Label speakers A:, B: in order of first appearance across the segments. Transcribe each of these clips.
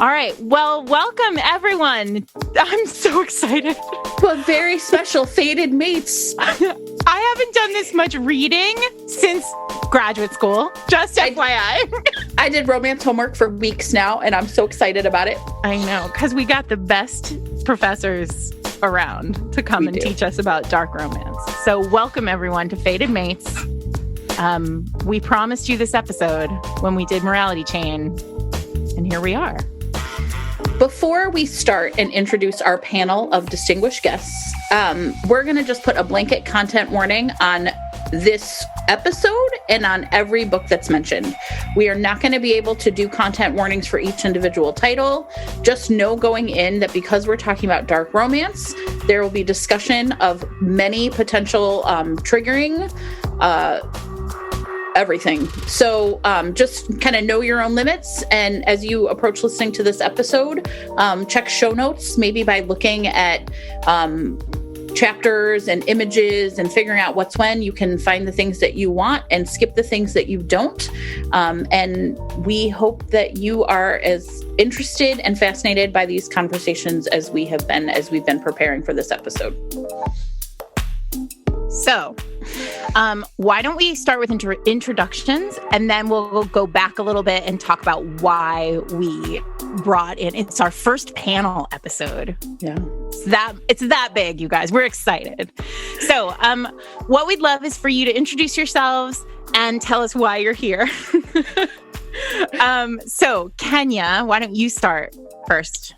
A: All right. Well, welcome everyone. I'm so excited.
B: To a very special Fated Mates.
A: I haven't done this much reading since graduate school. Just FYI.
B: I did romance homework for weeks now, and I'm so excited about it.
A: I know, because we got the best professors around to come and teach us about dark romance. So welcome everyone to Fated Mates. We promised you this episode when we did Morality Chain, and here we are.
B: Before we start and introduce our panel of distinguished guests, we're going to just put a blanket content warning on this episode and on every book that's mentioned. We are not going to be able to do content warnings for each individual title. Just know going in that because we're talking about dark romance, there will be discussion of many potential triggering everything. So just kind of know your own limits. And as you approach listening to this episode, check show notes, maybe by looking at chapters and images and figuring out what's when. You can find the things that you want and skip the things that you don't. And we hope that you are as interested and fascinated by these conversations as we have been, as we've been preparing for this episode.
A: So, why don't we start with introductions, and then we'll go back a little bit and talk about why we brought in. It's our first panel episode.
B: Yeah,
A: it's that big, you guys. We're excited. So, what we'd love is for you to introduce yourselves and tell us why you're here. So, Kenya, why don't you start first?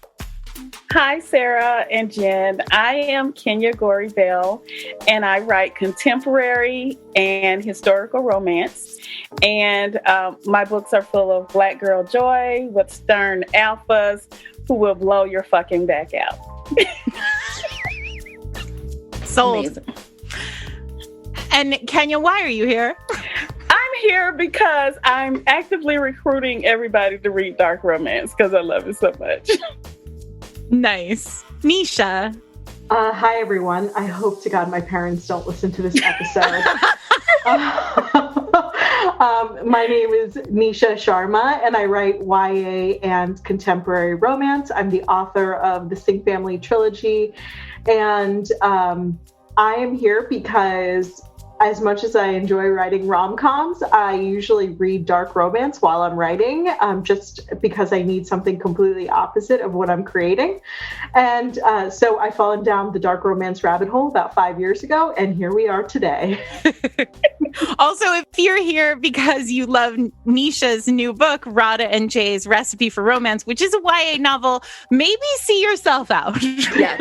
C: Hi, Sarah and Jen. I am Kenya Goree-Bell, and I write contemporary and historical romance. And my books are full of Black girl joy with stern alphas who will blow your fucking back out.
A: Sold.
B: Amazing.
A: And Kenya, why are you here?
C: I'm here because I'm actively recruiting everybody to read dark romance because I love it so much.
A: Nice. Nisha.
D: Hi, everyone. I hope to God my parents don't listen to this episode. My name is Nisha Sharma, and I write YA and contemporary romance. I'm the author of the Sink Family Trilogy, and I am here because as much as I enjoy writing rom-coms, I usually read dark romance while I'm writing, just because I need something completely opposite of what I'm creating. And so I fallen down the dark romance rabbit hole about 5 years ago, and here we are today.
A: Also, if you're here because you love Nisha's new book, Radha and Jay's Recipe for Romance, which is a YA novel, maybe see yourself out.
B: Yeah.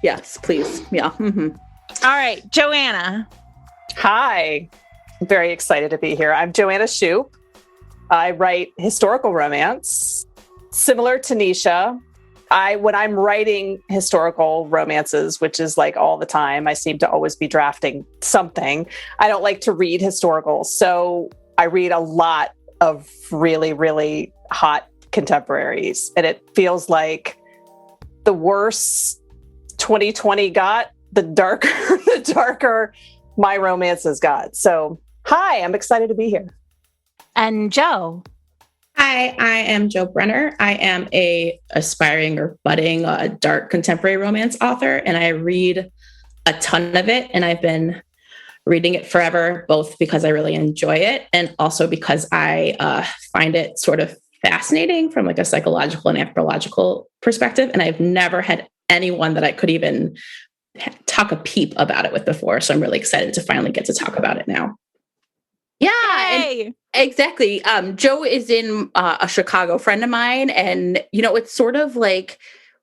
B: Yes, please. Yeah. Mm-hmm.
A: All right, Joanna.
E: Hi. I'm very excited to be here. I'm Joanna Shupe. I write historical romance. Similar to Nisha, when I'm writing historical romances, which is like all the time, I seem to always be drafting something. I don't like to read historicals. So I read a lot of really, really hot contemporaries. And it feels like the worse 2020 got, the darker my romances got. So, hi, I'm excited to be here.
A: And Joe.
F: Hi, I am Jo Brenner. I am a aspiring or budding dark contemporary romance author, and I read a ton of it. And I've been reading it forever, both because I really enjoy it and also because I find it sort of fascinating from like a psychological and anthropological perspective. And I've never had anyone that I could even talk a peep about it with before. So I'm really excited to finally get to talk about it now.
B: Yeah, exactly. Joe is in a Chicago friend of mine. And, it's sort of like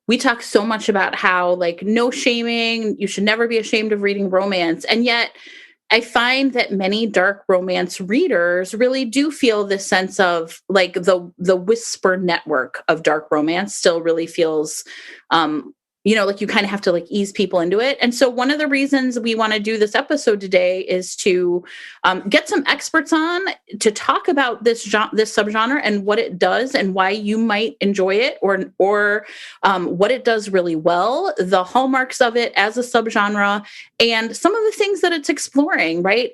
B: we talk so much about how like no shaming, you should never be ashamed of reading romance. And yet I find that many dark romance readers really do feel this sense of like the whisper network of dark romance still really feels like you kind of have to like ease people into it. And so one of the reasons we want to do this episode today is to get some experts on to talk about this subgenre and what it does and why you might enjoy it or what it does really well, the hallmarks of it as a subgenre, and some of the things that it's exploring, right?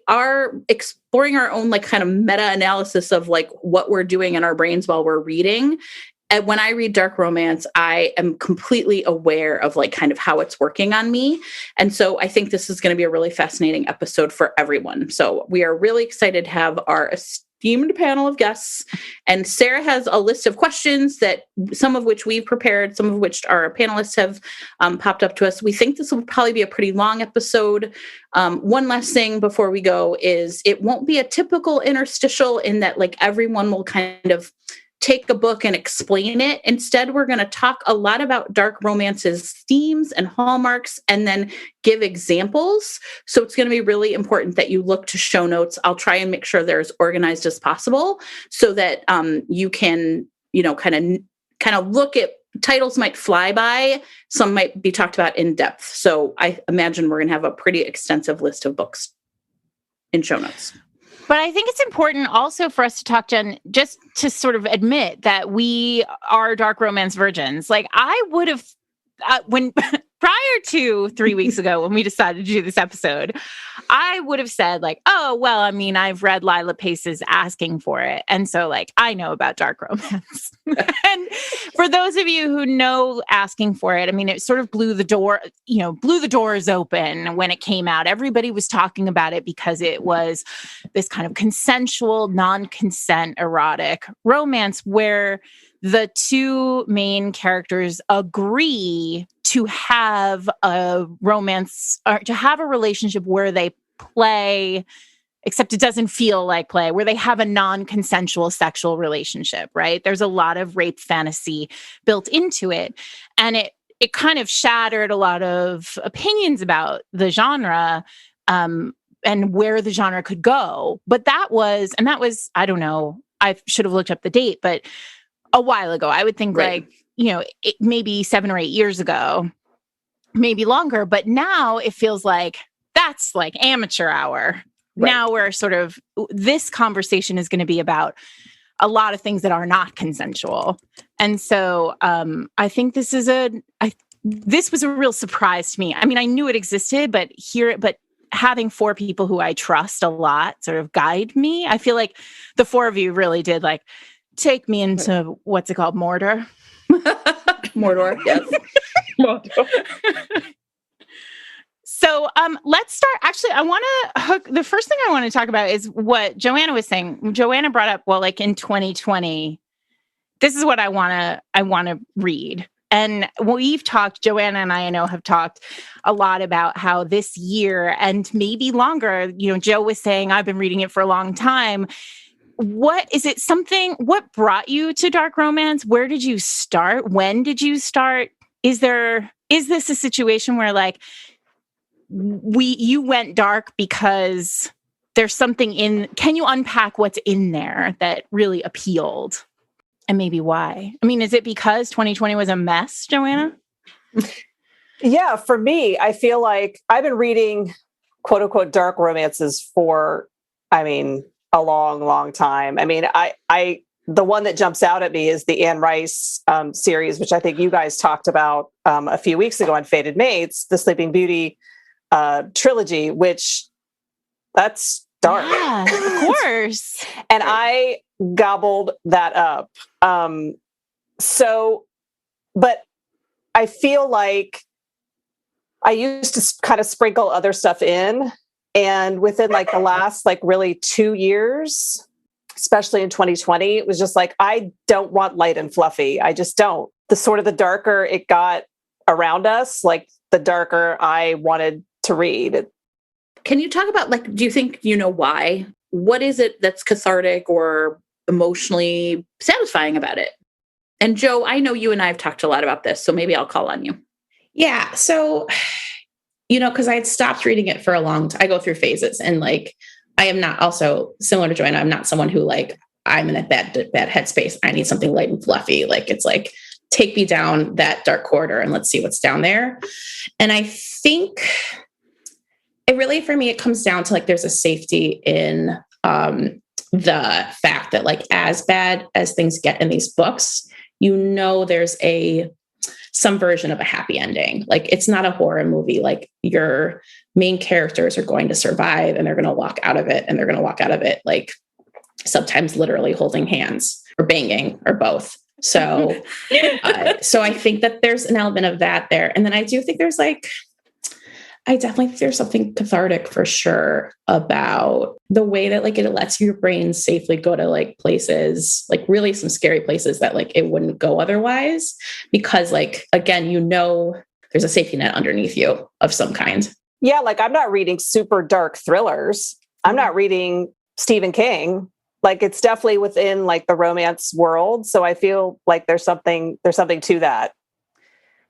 B: Exploring our own like kind of meta-analysis of like what we're doing in our brains while we're reading. And when I read dark romance, I am completely aware of like kind of how it's working on me. And so I think this is going to be a really fascinating episode for everyone. So we are really excited to have our esteemed panel of guests. And Sarah has a list of questions that some of which we've prepared, some of which our panelists have popped up to us. We think this will probably be a pretty long episode. One last thing before we go is it won't be a typical interstitial in that like everyone will kind of take a book and explain it. Instead, we're going to talk a lot about dark romance's themes and hallmarks and then give examples. So it's going to be really important that you look to show notes. I'll try and make sure they're as organized as possible so that you can, kind of look at titles might fly by. Some might be talked about in depth. So I imagine we're going to have a pretty extensive list of books in show notes.
A: But I think it's important also for us to talk, Jen, just to sort of admit that we are dark romance virgins. Like I would have, when prior to 3 weeks ago, when we decided to do this episode, I would have said like, oh, well, I mean, I've read Lila Pace's Asking for It. And so like, I know about dark romance. And for those of you who know Asking for It, I mean, it sort of blew the doors open when it came out. Everybody was talking about it because it was this kind of consensual, non-consent erotic romance where the two main characters agree to have a romance or to have a relationship where they play, except it doesn't feel like play, where they have a non-consensual sexual relationship, right? There's a lot of rape fantasy built into it. And it kind of shattered a lot of opinions about the genre and where the genre could go. But that was, I don't know, I should have looked up the date, but a while ago. I would think
B: right.
A: Maybe 7 or 8 years ago, maybe longer. But now it feels like that's like amateur hour. Right. Now we're sort of, this conversation is going to be about a lot of things that are not consensual. And so I think this was a real surprise to me. I mean, I knew it existed, but having 4 people who I trust a lot sort of guide me. I feel like the 4 of you really did like take me into what's it called? Mordor.
B: Mordor, yes.
A: Mordor. So let's start. Actually, I want to hook. The first thing I want to talk about is what Joanna was saying. Joanna brought up, well, like in 2020, this is what I want to read. And we've talked, Joanna and I know have talked a lot about how this year and maybe longer, Joe was saying, I've been reading it for a long time. What brought you to dark romance? Where did you start? When did you start? Is this a situation where like you went dark because there's something can you unpack what's in there that really appealed and maybe why? I mean, is it because 2020 was a mess, Joanna?
E: Yeah, for me, I feel like I've been reading quote unquote dark romances for, a long, long time. I mean, the one that jumps out at me is the Anne Rice series, which I think you guys talked about a few weeks ago on Fated Mates, the Sleeping Beauty trilogy, which that's dark.
A: Yeah, of course.
E: And I gobbled that up. But I feel like I used to kind of sprinkle other stuff in. And within like the last really 2 years, especially in 2020, it was just like, I don't want light and fluffy. I just don't. The darker it got around us, like the darker I wanted to read.
B: Can you talk about do you think you know why? What is it that's cathartic or emotionally satisfying about it? And Joe, I know you and I have talked a lot about this, so maybe I'll call on you.
F: Yeah. So, because I had stopped reading it for a long time. I go through phases and I am not also similar to Joanna. I'm not someone who I'm in a bad headspace. I need something light and fluffy. It's take me down that dark corridor and let's see what's down there. And I think it really, for me, it comes down to like, there's a safety in the fact that like, as bad as things get in these books, there's some version of a happy ending. Like, it's not a horror movie. Like, your main characters are going to survive and they're going to walk out of it, and they're going to walk out of it, like, sometimes literally holding hands or banging or both. So, so I think that there's an element of that there. And then I do think I definitely think there's something cathartic for sure about the way that like it lets your brain safely go to like places, like really some scary places that like it wouldn't go otherwise, because like, again, there's a safety net underneath you of some kind.
E: Yeah. Like, I'm not reading super dark thrillers. I'm not reading Stephen King. Like, it's definitely within like the romance world. So I feel like there's something to that.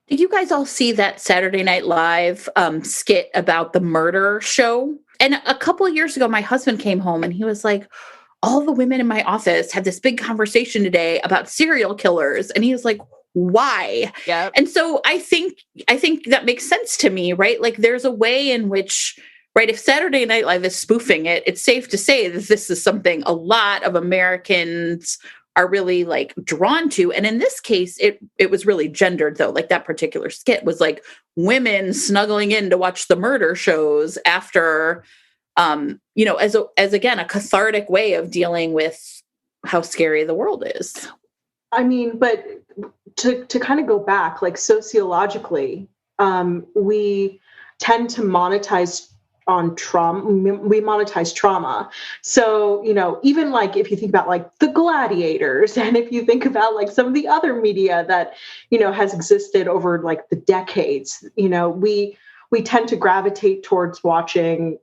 B: Did you guys all see that Saturday Night Live skit about the murder show? And a couple of years ago, my husband came home and he was like, all the women in my office had this big conversation today about serial killers. And he was like, why?
A: Yeah.
B: And so I think that makes sense to me, right? Like, there's a way in which, right, if Saturday Night Live is spoofing it, it's safe to say that this is something a lot of Americans are really like drawn to. And in this case, it was really gendered though. Like, that particular skit was like women snuggling in to watch the murder shows after, as again, a cathartic way of dealing with how scary the world is.
D: I mean, but to kind of go back, like sociologically, we tend to monetize on trauma. We monetize trauma. So, even like if you think about like the Gladiators, and if you think about like some of the other media that, has existed over like the decades, we tend to gravitate towards watching,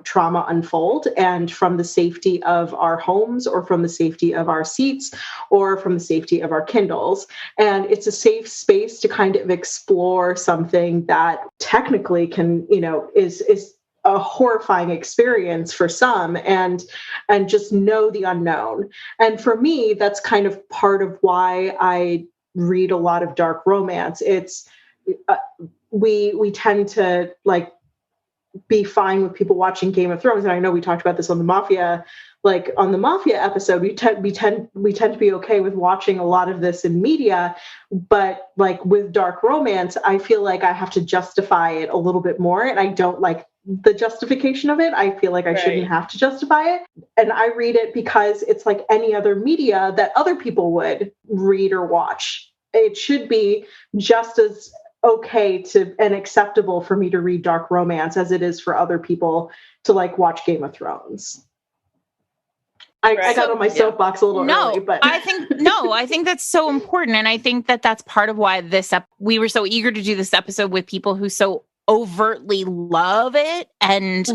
D: trauma unfold, and from the safety of our homes, or from the safety of our seats, or from the safety of our Kindles. And it's a safe space to kind of explore something that technically can, is a horrifying experience for some, and just know the unknown. And for me, that's kind of part of why I read a lot of dark romance. It's we tend to like be fine with people watching Game of Thrones, and I know we talked about this on the Mafia episode. We tend to be okay with watching a lot of this in media, but like with dark romance, I feel like I have to justify it a little bit more, and I don't like the justification of it. I feel like I shouldn't have to justify it. And I read it because it's like any other media that other people would read or watch. It should be just as okay and acceptable for me to read dark romance as it is for other people to like watch Game of Thrones. I got on my soapbox a little early, but
A: I think that's so important. And I think that that's part of why we were so eager to do this episode with people who so overtly love it and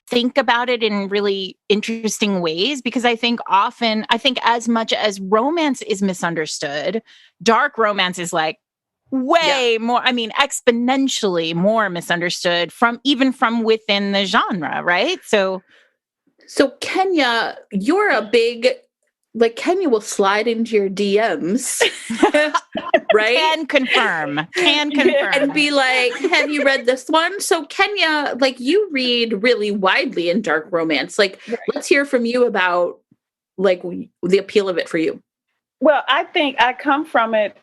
A: think about it in really interesting ways, because I think as much as romance is misunderstood, dark romance is like way more, exponentially more misunderstood from within the genre, right? So
B: Kenya, you're a big, like, Kenya will slide into your DMs, right?
A: Can confirm.
B: And be like, have you read this one? So Kenya, like, you read really widely in dark romance. Like, let's hear from you about, like, the appeal of it for you.
C: Well, I think I come from it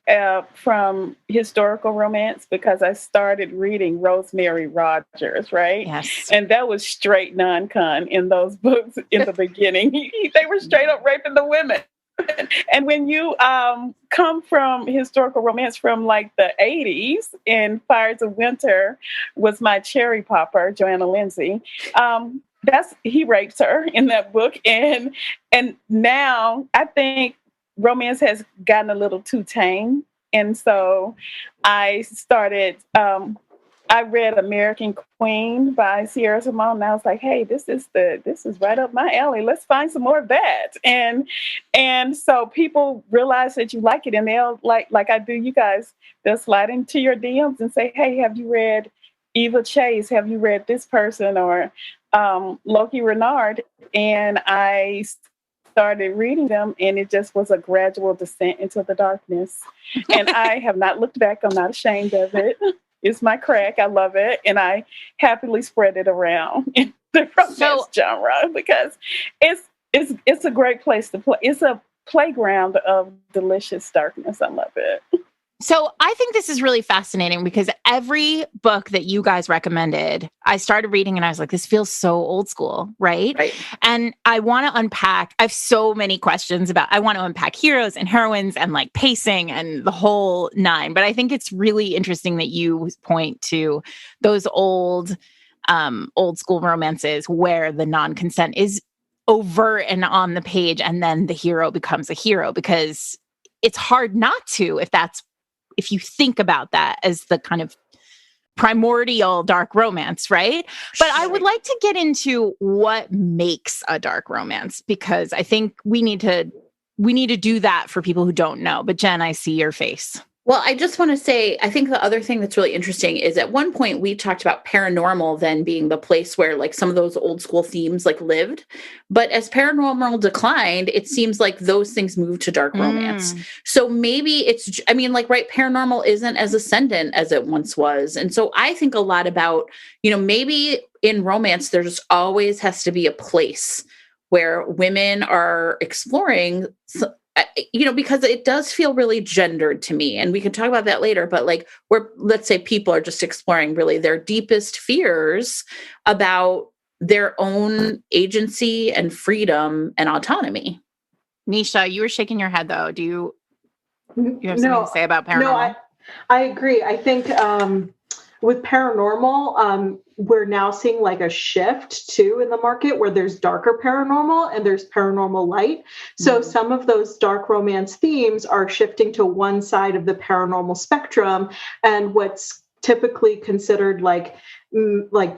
C: from historical romance, because I started reading Rosemary Rogers, right?
A: Yes.
C: And that was straight non-con in those books in the beginning. They were straight up raping the women. And when you come from historical romance from like the 80s, and Fires of Winter was my cherry popper, Joanna Lindsay. He rapes her in that book. And now I think romance has gotten a little too tame. And so I started, I read American Queen by Sierra Simone, and I was like, hey, this is right up my alley. Let's find some more of that. And so people realize that you like it, and they'll like I do you guys, they'll slide into your DMs and say, hey, have you read Eva Chase? Have you read this person? Or Loki Renard? And I started reading them, and it just was a gradual descent into the darkness. And I have not looked back. I'm not ashamed of it. It's my crack. I love it. And I happily spread it around in the romance genre because it's a great place to play. It's a playground of delicious darkness. I love it.
A: So I think this is really fascinating because every book that you guys recommended, I started reading and I was like, this feels so old school, right? And I want to unpack, I have so many questions I want to unpack heroes and heroines and like pacing and the whole nine. But I think it's really interesting that you point to those old school romances where the non-consent is overt and on the page, and then the hero becomes a hero, because it's hard not to if you think about that as the kind of primordial dark romance, right? But I would like to get into what makes a dark romance, because I think we need to do that for people who don't know. But Jen, I see your face.
B: Well, I just want to say, I think the other thing that's really interesting is at one point we talked about paranormal then being the place where like some of those old school themes like lived. But as paranormal declined, it seems like those things moved to dark romance. So maybe paranormal isn't as ascendant as it once was. And so I think a lot about, maybe in romance, there's always has to be a place where women are exploring because it does feel really gendered to me, and we can talk about that later, but like where, let's say, people are just exploring really their deepest fears about their own agency and freedom and autonomy.
A: Nisha, you were shaking your head though. Do you have something to say about paranormal?
D: No, I agree. I think with paranormal, we're now seeing like a shift too in the market where there's darker paranormal and there's paranormal light. So some of those dark romance themes are shifting to one side of the paranormal spectrum, and what's typically considered like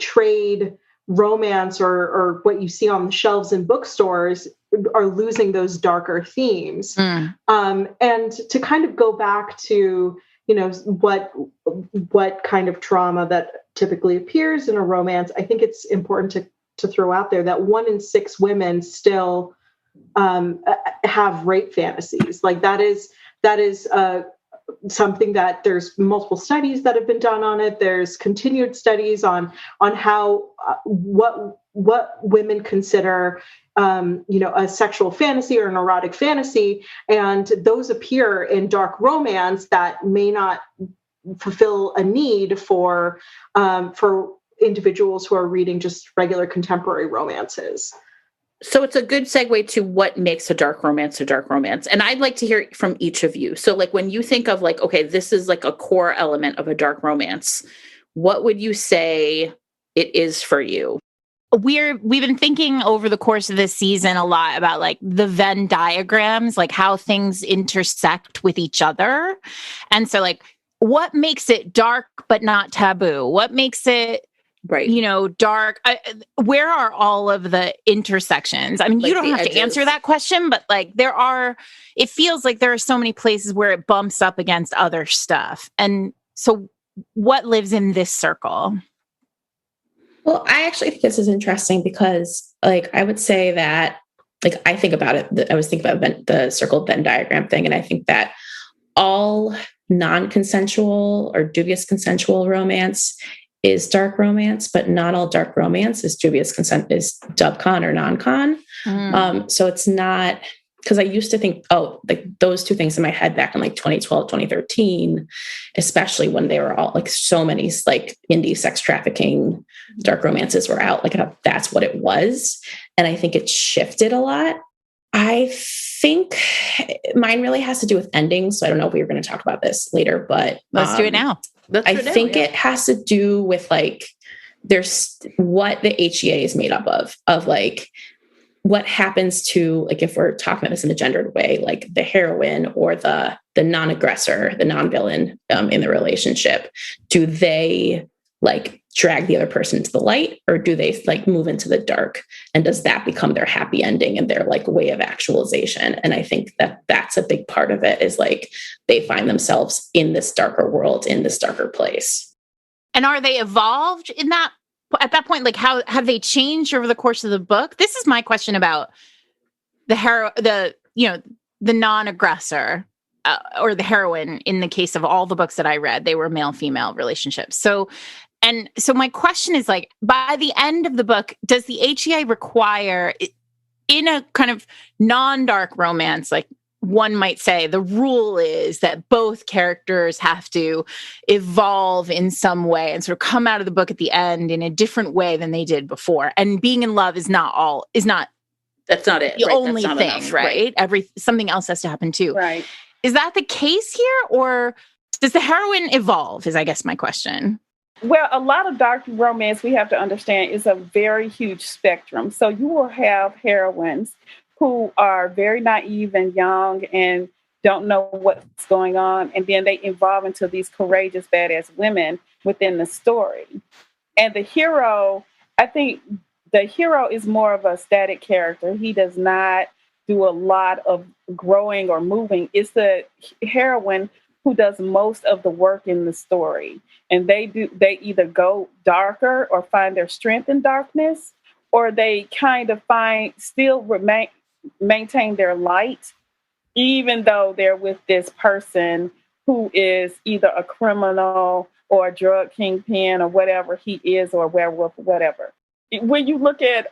D: trade romance or what you see on the shelves in bookstores are losing those darker themes. And to kind of go back to what kind of trauma that typically appears in a romance, I think it's important to throw out there that 1 in 6 women still have rape fantasies. Like that is something that there's multiple studies that have been done on it. There's continued studies on how what women consider a sexual fantasy or an erotic fantasy, and those appear in dark romance that may not fulfill a need for individuals who are reading just regular contemporary romances.
B: So it's a good segue to what makes a dark romance a dark romance. And I'd like to hear from each of you. So like when you think of like, okay, this is like a core element of a dark romance, what would you say it is for you?
A: We've been thinking over the course of this season a lot about like the Venn diagrams, like how things intersect with each other. And so like what makes it dark but not taboo? What makes it dark? Where are all of the intersections? I mean, like you don't have edges to answer that question, but like it feels like there are so many places where it bumps up against other stuff. And so what lives in this circle?
F: Well, I actually think this is interesting because, like, I would say that, like, I think about it. I was thinking about the circle Venn diagram thing, and I think that all non-consensual or dubious consensual romance is dark romance, but not all dark romance is dubious consent, is dub-con or non-con. So it's not, because I used to think, like those two things in my head back in like 2012, 2013, especially when they were all like so many like indie sex trafficking dark romances were out, like that's what it was. And I think it shifted a lot. I think mine really has to do with endings. So I don't know if we were going to talk about this later, but
A: let's do it now.
F: I think it has to do with like, there's what the HEA is made up of like, what happens to, like, if we're talking about this in a gendered way, like the heroine or the non-aggressor, the non-villain in the relationship, do they like drag the other person into the light, or do they like move into the dark? And does that become their happy ending and their like way of actualization? And I think that that's a big part of it, is like they find themselves in this darker world, in this darker place.
A: And are they evolved in that? At that point, like how have they changed over the course of the book? This is my question about the non-aggressor or the heroine, in the case of all the books that I read, they were male-female relationships. So my question is, like, by the end of the book, does the HEA require, in a kind of non-dark romance, like one might say, the rule is that both characters have to evolve in some way and sort of come out of the book at the end in a different way than they did before. And being in love is not
B: that's not it.
A: The
B: right?
A: only
B: That's not
A: thing,
B: enough.
A: right? Something else has to happen too.
C: Right.
A: Is that the case here, or does the heroine evolve? Is, I guess, my question.
C: Well, a lot of dark romance, we have to understand, is a very huge spectrum. So you will have heroines who are very naive and young and don't know what's going on, and then they evolve into these courageous, badass women within the story. And the hero, I think the hero is more of a static character. He does not do a lot of growing or moving. It's the heroine who does most of the work in the story. And they either go darker or find their strength in darkness, or they kind of maintain their light, even though they're with this person who is either a criminal or a drug kingpin or whatever he is, or a werewolf, whatever. When you look at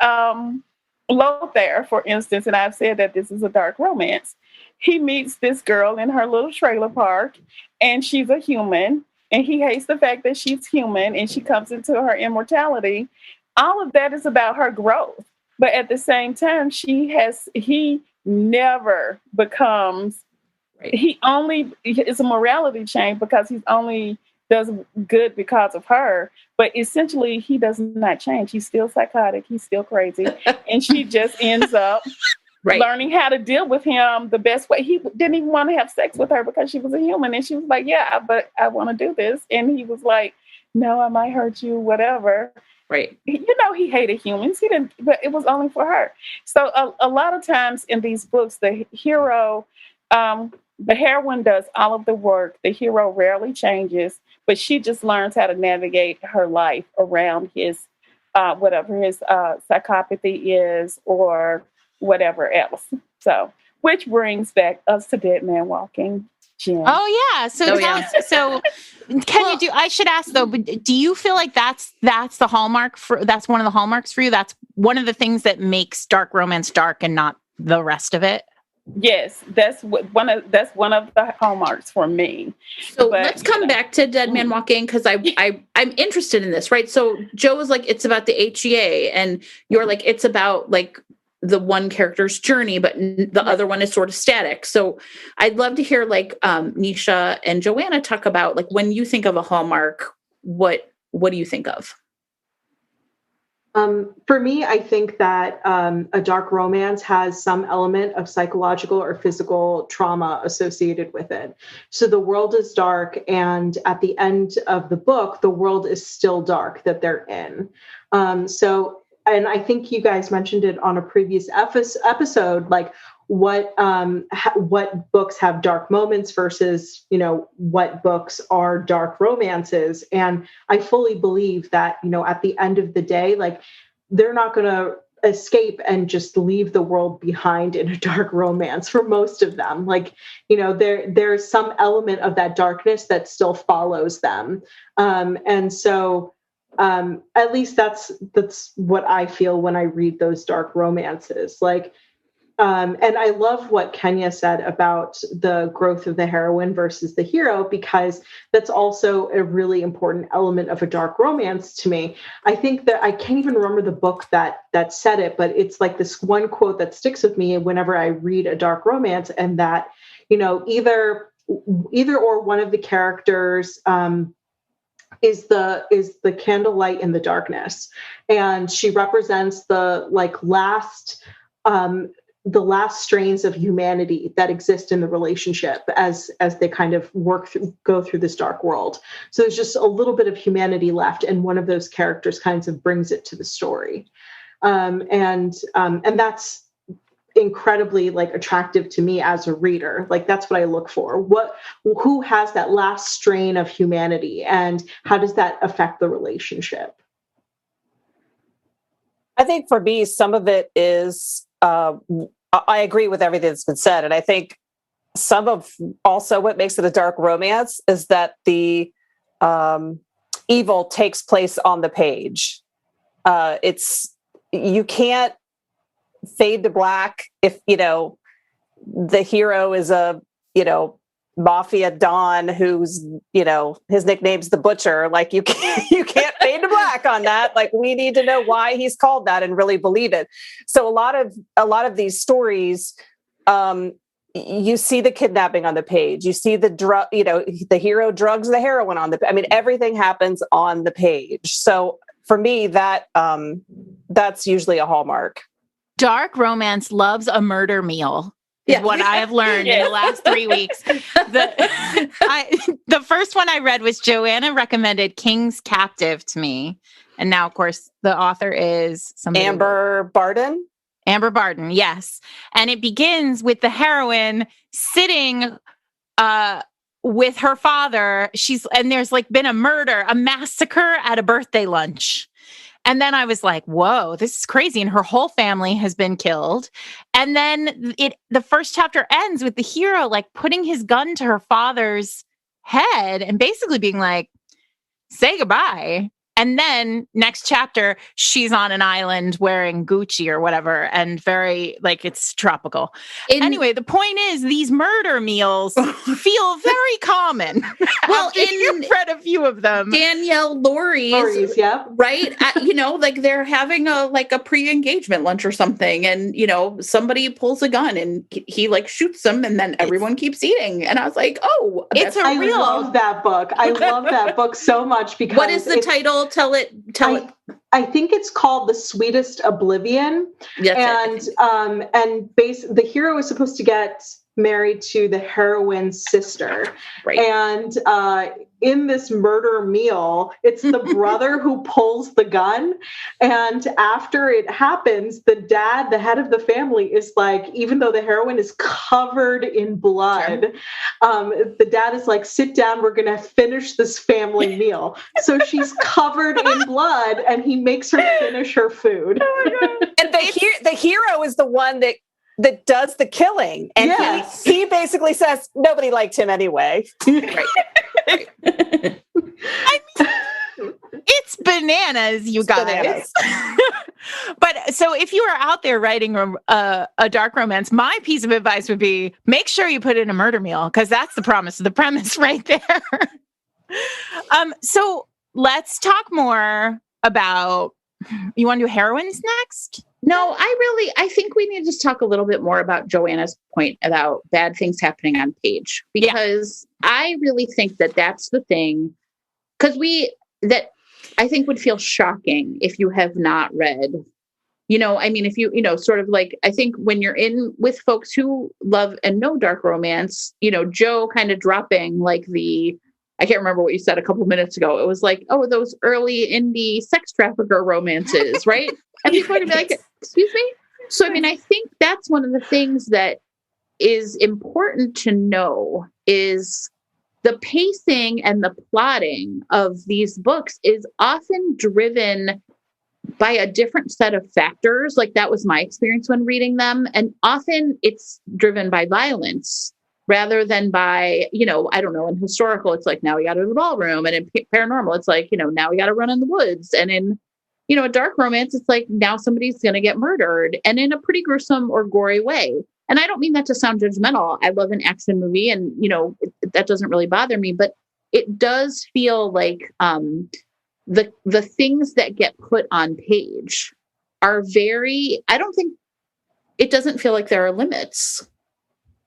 C: Lothair, for instance, and I've said that this is a dark romance, he meets this girl in her little trailer park, and she's a human, and he hates the fact that she's human, and she comes into her immortality. All of that is about her growth. But at the same time, he never becomes, it's a morality change because he's only does good because of her. But essentially, he does not change. He's still psychotic. He's still crazy. And she just ends up learning how to deal with him the best way. He didn't even want to have sex with her because she was a human. And she was like, yeah, but I want to do this. And he was like, no, I might hurt you, whatever.
B: Right.
C: He hated humans. He didn't, but it was only for her. So a lot of times in these books, the hero, the heroine does all of the work. The hero rarely changes, but she just learns how to navigate her life around his, whatever his psychopathy is or whatever else. So, which brings back us to Dead Man Walking. Jen.
A: Oh yeah. So I should ask though, but do you feel like that's the hallmark that's one of the hallmarks for you? That's one of the things that makes dark romance dark and not the rest of it?
C: Yes, that's one of the hallmarks for me.
B: So let's come back to Dead Man Walking, because I'm interested in this, right? So Joe was like, it's about the HEA, and you're like, it's about like the one character's journey, but the other one is sort of static. So I'd love to hear like Nisha and Joanna talk about, like, when you think of a hallmark, what do you think of?
D: For me, I think that a dark romance has some element of psychological or physical trauma associated with it. So the world is dark, and at the end of the book, the world is still dark that they're in. And I think you guys mentioned it on a previous episode, like what books have dark moments versus, what books are dark romances. And I fully believe that, at the end of the day, like, they're not going to escape and just leave the world behind in a dark romance for most of them. Like, there's some element of that darkness that still follows them. And so at least that's what I feel when I read those dark romances. Like, and I love what Kenya said about the growth of the heroine versus the hero, because that's also a really important element of a dark romance to me. I think that I can't even remember the book that said it, but it's like this one quote that sticks with me whenever I read a dark romance, and that, either or one of the characters, is the candlelight in the darkness, and she represents the last strains of humanity that exist in the relationship as they kind of go through this dark world. So there's just a little bit of humanity left, and one of those characters kind of brings it to the story, and that's incredibly attractive to me as a reader. Like, that's what I look for. Who has that last strain of humanity, and how does that affect the relationship?
E: I think for me, some of it is I agree with everything that's been said. And I think some of also what makes it a dark romance is that the evil takes place on the page. You can't fade to black if, the hero is a, mafia don who's, his nickname's the Butcher. Like you can't fade to black on that. Like we need to know why he's called that and really believe it. So a lot of these stories, you see the kidnapping on the page, you see the drug, the hero drugs the heroine on everything happens on the page. So for me, that's usually a hallmark.
A: Dark romance loves a murder meal. Is what I have learned in the last 3 weeks. The first one I read was Joanna recommended King's Captive to me. And now, of course, the author is
E: Amber Barden.
A: Amber Barden, yes. And it begins with the heroine sitting with her father. And there's been a murder, a massacre at a birthday lunch. And then I was like, whoa, this is crazy. And her whole family has been killed. And then the first chapter ends with the hero putting his gun to her father's head and basically being like, say goodbye. And then next chapter, she's on an island wearing Gucci or whatever, and very it's tropical. Anyway, the point is these murder meals feel very common. Well, you've read a few of them.
B: Danielle Laurie's,
D: yeah,
B: right? They're having a pre-engagement lunch or something, and somebody pulls a gun and he shoots them, and then everyone keeps eating. And I was like, oh,
D: I love that book. I love that book so much because
B: what is the title? Tell it.
D: I think it's called The Sweetest Oblivion.
B: Yes,
D: and the hero is supposed to get married to the heroine's sister.
B: Right.
D: And in this murder meal, it's the brother who pulls the gun. And after it happens, the dad, the head of the family, is even though the heroine is covered in blood, the dad is like, sit down, we're going to finish this family meal. So she's covered in blood and he makes her finish her food.
E: Oh my God. And the hero is the one that does the killing. And
D: yes.
E: he basically says, nobody liked him anyway.
B: Right.
A: It's bananas, you guys. But so if you are out there writing a dark romance, my piece of advice would be make sure you put in a murder meal, because that's the promise of the premise right there. So let's talk more about, you want to do heroines next?
B: No, I think we need to just talk a little bit more about Joanna's point about bad things happening on page, because I really think that that's the thing, because that I think would feel shocking if you have not read, if you, sort of I think when you're in with folks who love and know dark romance, Joe kind of dropping I can't remember what you said a couple minutes ago. It was those early indie sex trafficker romances, right? And people are going to be like, excuse me? So, I think that's one of the things that is important to know is the pacing and the plotting of these books is often driven by a different set of factors. That was my experience when reading them. And often it's driven by violence rather than by, I don't know, in historical, it's now we got to go to the ballroom. And in paranormal, it's now we got to run in the woods. And in, a dark romance, it's now somebody's going to get murdered, and in a pretty gruesome or gory way. And I don't mean that to sound judgmental. I love an action movie, and, that doesn't really bother me, but it does feel like the things that get put on page are it doesn't feel like there are limits.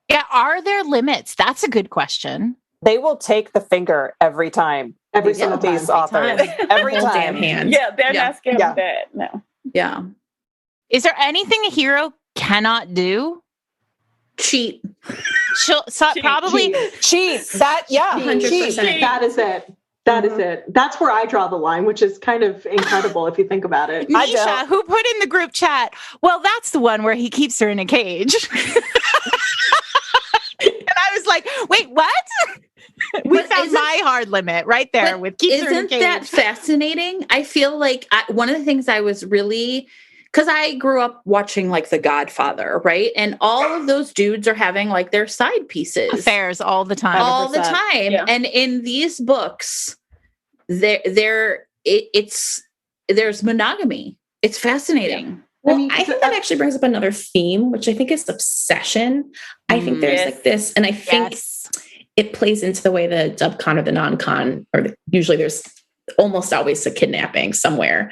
A: Yeah. Are there limits? That's a good question.
E: They will take the finger every time. Every single these authors. Every time.
F: Damn hand.
C: Yeah, they're not scared of that. No.
B: Yeah.
A: Is there anything a hero cannot do?
B: Cheat.
A: Probably
E: cheat. That
F: 100%.
D: That is it. That is it. That's where I draw the line, which is kind of incredible if you think about it.
A: Nisha, who put in the group chat, well, that's the one where he keeps her in a cage. And I was like, wait, what? We found my hard limit right there with keeps her in a cage.
B: Isn't that fascinating? I feel like one of the things I was really, because I grew up watching like The Godfather, right? And all of those dudes are having like their side pieces.
A: Affairs all the time.
B: All the time.
C: Yeah.
B: And in these books, there's monogamy. It's fascinating.
C: Yeah.
F: Well, I think that actually brings up another theme, which I think is obsession. I think there's like this, and I think it plays into the way the dub-con or the non-con, or usually there's almost always a kidnapping somewhere,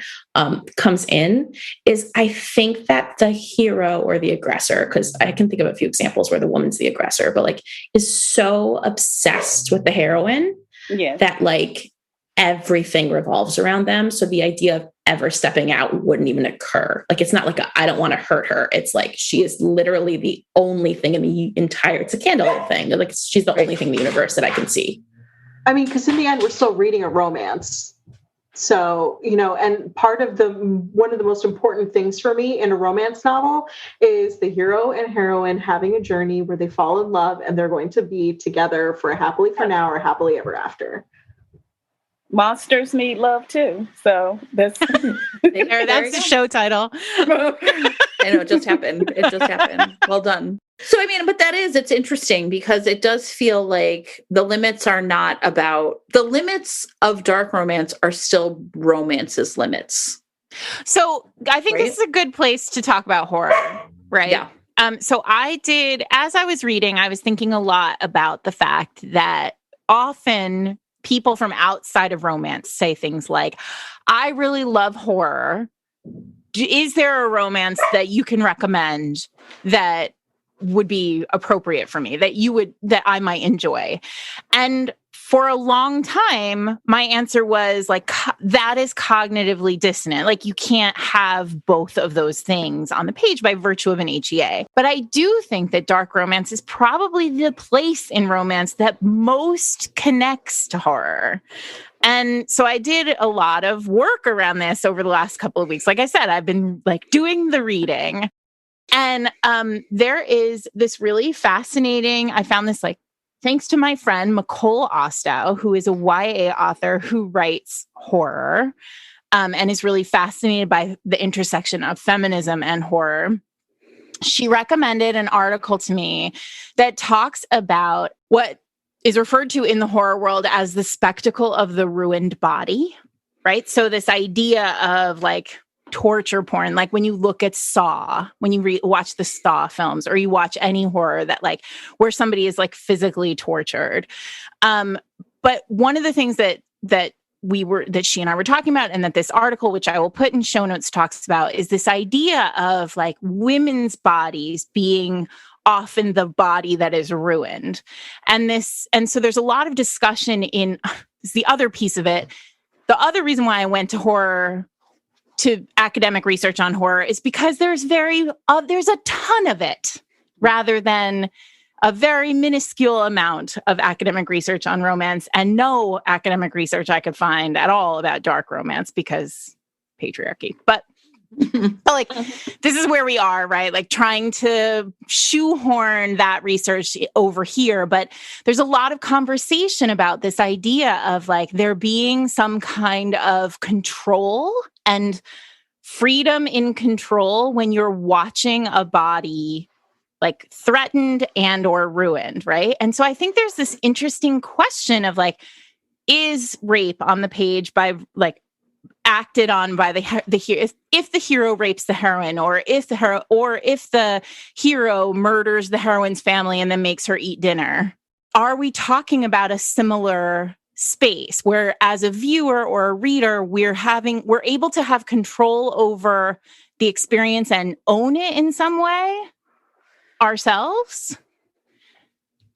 F: comes in, is I think that the hero or the aggressor, because I can think of a few examples where the woman's the aggressor, but like is so obsessed with the heroine that like everything revolves around them. So the idea of ever stepping out wouldn't even occur. Like, it's not like I don't want to hurt her. It's like, she is literally the only thing in the entire, it's a candlelit thing. Like, she's the only thing in the universe that I can see.
D: I mean, because in the end, we're still reading a romance. So, you know, and part of one of the most important things for me in a romance novel is the hero and heroine having a journey where they fall in love and they're going to be together for a happily for now or happily ever after.
C: Monsters need love too. So that's
A: the show title.
B: I know, it just happened. It just happened. Well done. So, I mean, but it's interesting because it does feel like the limits of dark romance are still romance's limits.
A: So I think this is a good place to talk about horror, right?
B: Yeah.
A: So as I was reading, I was thinking a lot about the fact that often people from outside of romance say things like, I really love horror. Is there a romance that you can recommend that would be appropriate for me, that I might enjoy? And for a long time, my answer was like, that is cognitively dissonant. Like, you can't have both of those things on the page by virtue of an HEA. But I do think that dark romance is probably the place in romance that most connects to horror. And so I did a lot of work around this over the last couple of weeks. Like I said, I've been like doing the reading. And there is this really fascinating, I found this like, thanks to my friend, Nicole Ostow, who is a YA author who writes horror and is really fascinated by the intersection of feminism and horror. She recommended an article to me that talks about what is referred to in the horror world as the spectacle of the ruined body, right? So this idea of like torture porn, like when you look at Saw, when you watch the Saw films, or you watch any horror that like where somebody is like physically tortured. But one of the things that she and I were talking about, and that this article, which I will put in show notes, talks about, is this idea of like women's bodies being often the body that is ruined. And so there's a lot of discussion in the other piece of it. The other reason why I went to academic research on horror is because there's a ton of it rather than a very minuscule amount of academic research on romance, and no academic research I could find at all about dark romance because patriarchy. But like, this is where we are, right? Like trying to shoehorn that research over here. But there's a lot of conversation about this idea of like there being some kind of control and freedom in control when you're watching a body like threatened and or ruined, right? And so I think there's this interesting question of like, is rape on the page by like acted on by the hero, if the hero rapes the heroine, or if the hero murders the heroine's family and then makes her eat dinner, are we talking about a similar space where as a viewer or a reader, we're able to have control over the experience and own it in some way ourselves?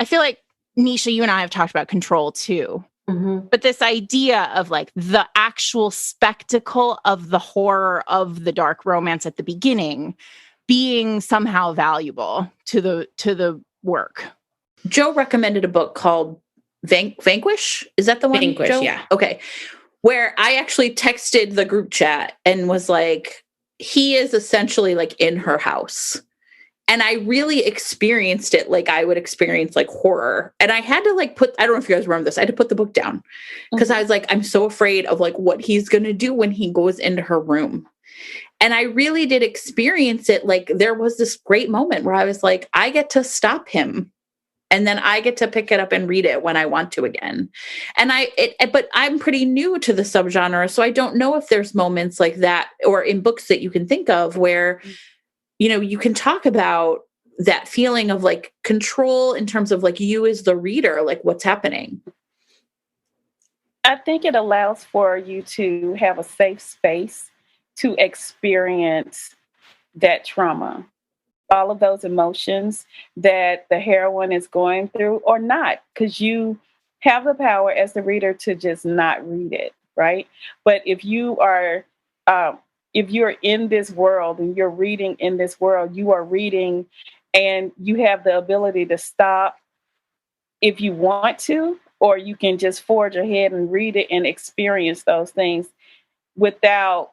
A: I feel like, Nisha, you and I have talked about control too. Mm-hmm. But this idea of like the actual spectacle of the horror of the dark romance at the beginning being somehow valuable to the work.
B: Joe recommended a book called Vanquish. Is that the one?
F: Vanquish,
B: Joe?
F: Yeah.
B: Okay. Where I actually texted the group chat and was like, he is essentially like in her house. And I really experienced it like I would experience like horror. And I had to like I don't know if you guys remember this, I had to put the book down because I was like, I'm so afraid of like what he's going to do when he goes into her room. And I really did experience it. Like there was this great moment where I was like, I get to stop him. And then I get to pick it up and read it when I want to again. And but I'm pretty new to the subgenre. So I don't know if there's moments like that or in books that you can think of where, you can talk about that feeling of like control in terms of like you as the reader, like what's happening.
C: I think it allows for you to have a safe space to experience that trauma, all of those emotions that the heroine is going through or not, because you have the power as the reader to just not read it, right? But if you're in this world and you're reading in this world, you are reading and you have the ability to stop if you want to, or you can just forge ahead and read it and experience those things without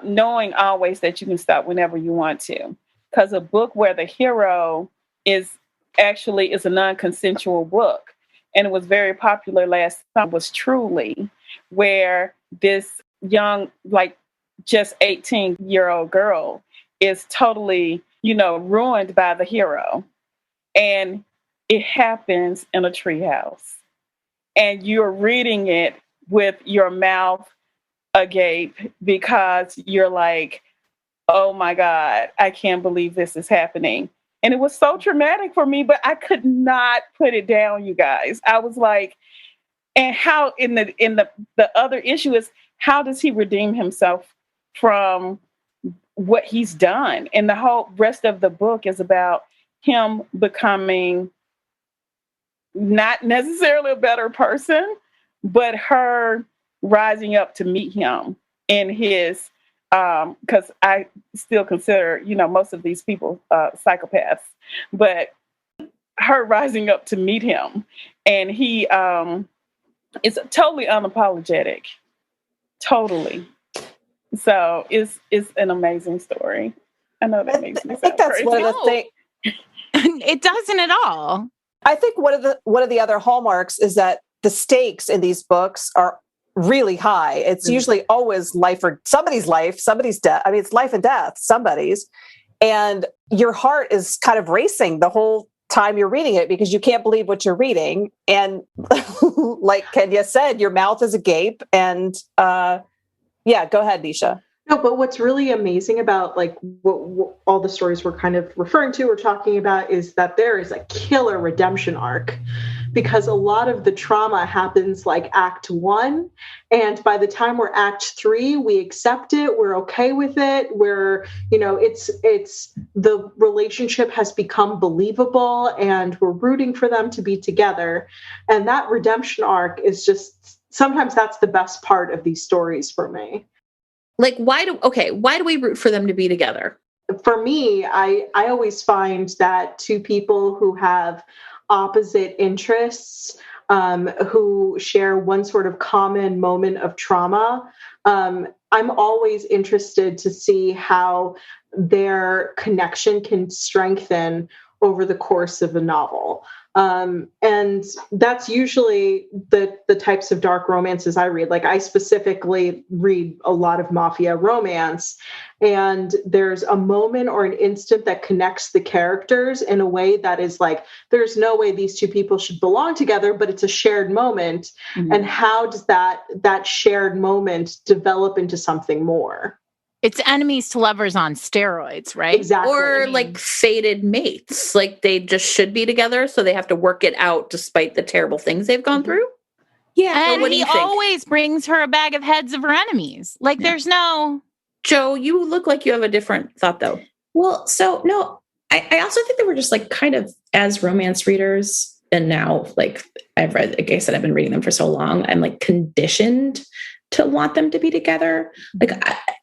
C: knowing always that you can stop whenever you want to. Because a book where the hero is a non-consensual book, and it was very popular last time, was Truly, where this young, like just 18-year-old girl is totally, ruined by the hero. And it happens in a treehouse. And you're reading it with your mouth agape because you're like, oh my God, I can't believe this is happening. And it was so traumatic for me, but I could not put it down, you guys. I was like, and how the other issue is, how does he redeem himself from what he's done? And the whole rest of the book is about him becoming not necessarily a better person, but her rising up to meet him in his, because I still consider, most of these people psychopaths, but her rising up to meet him. And he is totally unapologetic. Totally. So it's an amazing story. I know that makes me sound
E: think that's
C: crazy.
E: one of the things.
A: It doesn't at all.
E: I think one of the other hallmarks is that the stakes in these books are really high. It's usually always somebody's death. I mean, it's life and death, somebody's. And your heart is kind of racing the whole time you're reading it because you can't believe what you're reading. And like Kenya said, your mouth is agape. And go ahead, Nisha.
D: No, but what's really amazing about like what all the stories we're kind of referring to or talking about is that there is a killer redemption arc, because a lot of the trauma happens like Act 1. And by the time we're Act 3, we accept it. We're okay with it. It's the relationship has become believable and we're rooting for them to be together. And that redemption arc is just, sometimes that's the best part of these stories for me.
B: Like, why do we root for them to be together?
D: For me, I always find that two people who have opposite interests, who share one sort of common moment of trauma, I'm always interested to see how their connection can strengthen over the course of a novel. And that's usually the types of dark romances I read. Like I specifically read a lot of mafia romance, and there's a moment or an instant that connects the characters in a way that is like, there's no way these two people should belong together, but it's a shared moment. Mm-hmm. And how does that shared moment develop into something more?
A: It's enemies to lovers on steroids, right?
D: Exactly.
B: Or like fated mates. Like they just should be together, so they have to work it out despite the terrible things they've gone through.
A: Yeah. And he always brings her a bag of heads of her enemies. Like there's no...
B: Joe, you look like you have a different thought though.
F: Well, so no, I also think that we're just like kind of, as romance readers, and now like I've read, like I said, I've been reading them for so long, I'm like conditioned to want them to be together.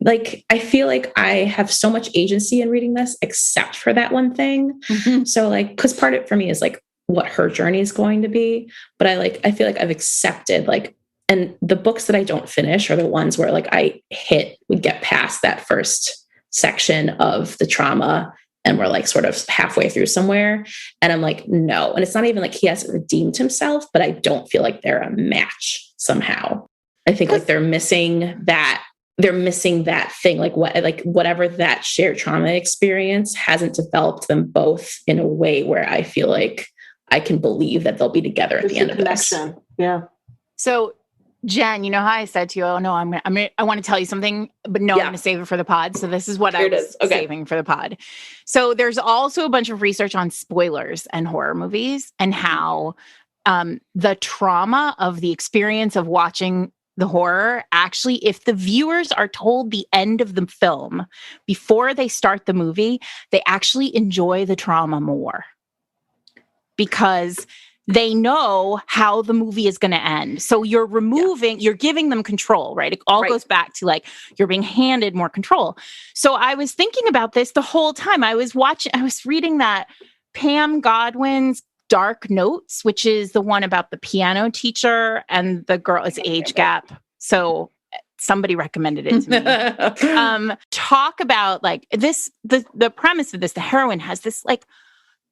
F: I feel like I have so much agency in reading this, except for that one thing. Mm-hmm. So like, because part of it for me is like what her journey is going to be. But I feel like I've accepted like, and the books that I don't finish are the ones where like we get past that first section of the trauma and we're like sort of halfway through somewhere. And I'm like, no. And it's not even like he hasn't redeemed himself, but I don't feel like they're a match somehow. I think like they're missing that they're missing that thing, like whatever that shared trauma experience hasn't developed them both in a way where I feel like I can believe that they'll be together at the end of this.
D: Yeah.
A: So, Jen, you know how I said to you, "Oh no, I want to tell you something, but no, I'm going to save it for the pod." So this is what I was saving for the pod. So there's also a bunch of research on spoilers and horror movies and how the trauma of the experience of watching the horror, actually, if the viewers are told the end of the film before they start the movie, they actually enjoy the trauma more because they know how the movie is going to end. So you're you're giving them control, right? It all goes back to like, you're being handed more control. So I was thinking about this the whole time. I was reading that Pam Godwin's Dark Notes, which is the one about the piano teacher and the girl, it's age gap. So somebody recommended it to me. Talk about like this, the premise of this, the heroine has this like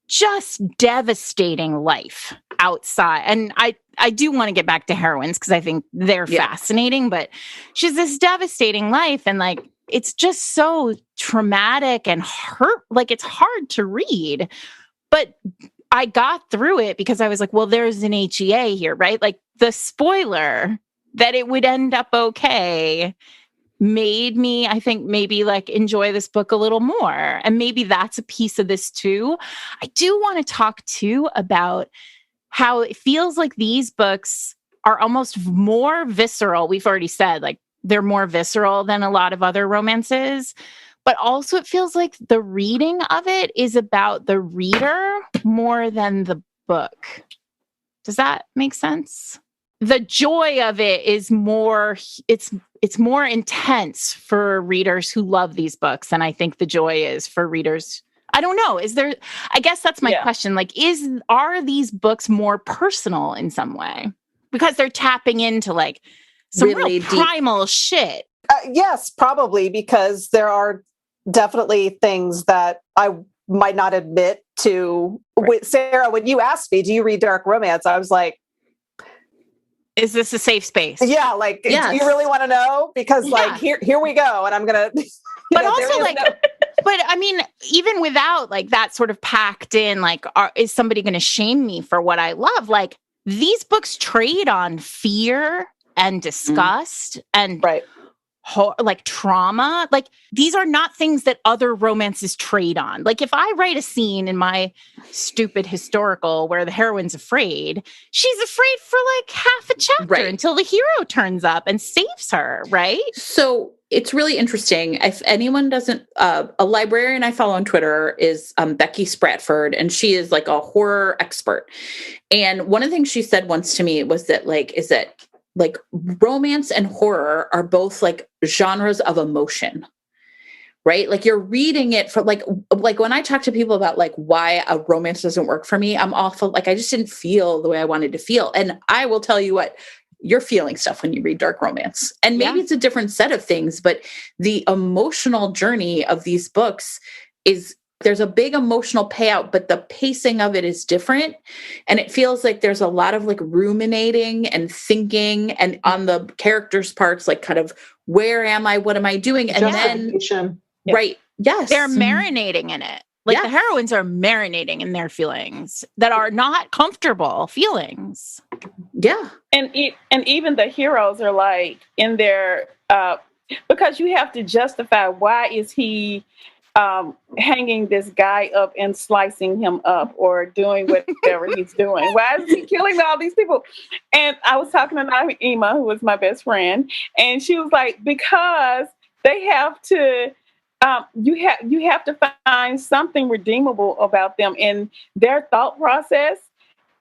A: just devastating life outside. And I do want to get back to heroines because I think they're fascinating, but she's this devastating life. And like, it's just so traumatic and hurt. Like it's hard to read, but I got through it because I was like, well, there's an HEA here, right? Like the spoiler that it would end up okay made me, I think, maybe like enjoy this book a little more. And maybe that's a piece of this too. I do want to talk too about how it feels like these books are almost more visceral. We've already said like they're more visceral than a lot of other romances, but also it feels like the reading of it is about the reader more than the book. Does that make sense? The joy of it is more, it's more intense for readers who love these books than I think the joy is for readers. I don't know. Is there, I guess that's my question. Like, are these books more personal in some way? Because they're tapping into like some really real primal shit.
E: Yes, probably, because there are definitely things that I might not admit to. Right. Sarah, when you asked me, do you read dark romance? I was like,
A: is this a safe space?
E: Yeah, like, do you really want to know? Because like, here we go. And I'm going to...
A: But also like, but I mean, even without like that sort of packed in, like, is somebody going to shame me for what I love? Like these books trade on fear and disgust and like trauma. Like these are not things that other romances trade on. Like if I write a scene in my stupid historical where the heroine's afraid, she's afraid for like half a chapter until the hero turns up and saves her. Right.
B: So it's really interesting. If anyone doesn't, a librarian I follow on Twitter is Becky Spratford, and she is like a horror expert. And one of the things she said once to me was that like romance and horror are both like genres of emotion, right? Like you're reading it for like when I talk to people about like why a romance doesn't work for me, I'm awful. Like I just didn't feel the way I wanted to feel. And I will tell you what, you're feeling stuff when you read dark romance, and maybe it's a different set of things, but the emotional journey of these books is there's a big emotional payout, but the pacing of it is different. And it feels like there's a lot of like ruminating and thinking and on the characters' parts, like kind of, where am I? What am I doing? And then, right. Yes.
A: They're marinating in it. Like the heroines are marinating in their feelings that are not comfortable feelings.
B: Yeah.
C: And even the heroes are like in their, because you have to justify why is he hanging this guy up and slicing him up or doing whatever he's doing. Why is he killing all these people? And I was talking to Naima, who was my best friend, and she was like, because they have to, you have to find something redeemable about them, and their thought process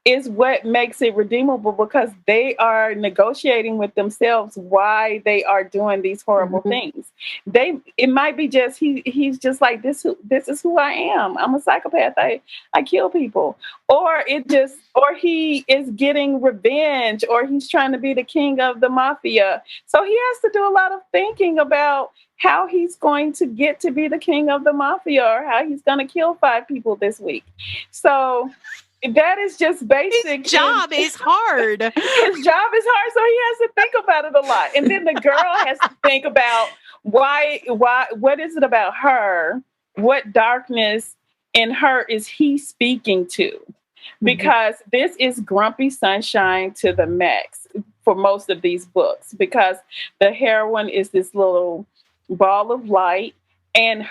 C: is what makes it redeemable, because they are negotiating with themselves why they are doing these horrible things. It might be just he's just like, this is who I am. I'm a psychopath. I kill people. Or he is getting revenge, or he's trying to be the king of the mafia. So he has to do a lot of thinking about how he's going to get to be the king of the mafia, or how he's going to kill 5 people this week. So that is just basic.
A: His job is hard.
C: His job is hard, so he has to think about it a lot. And then the girl has to think about why, what is it about her? What darkness in her is he speaking to? Because this is grumpy sunshine to the max for most of these books, because the heroine is this little ball of light, and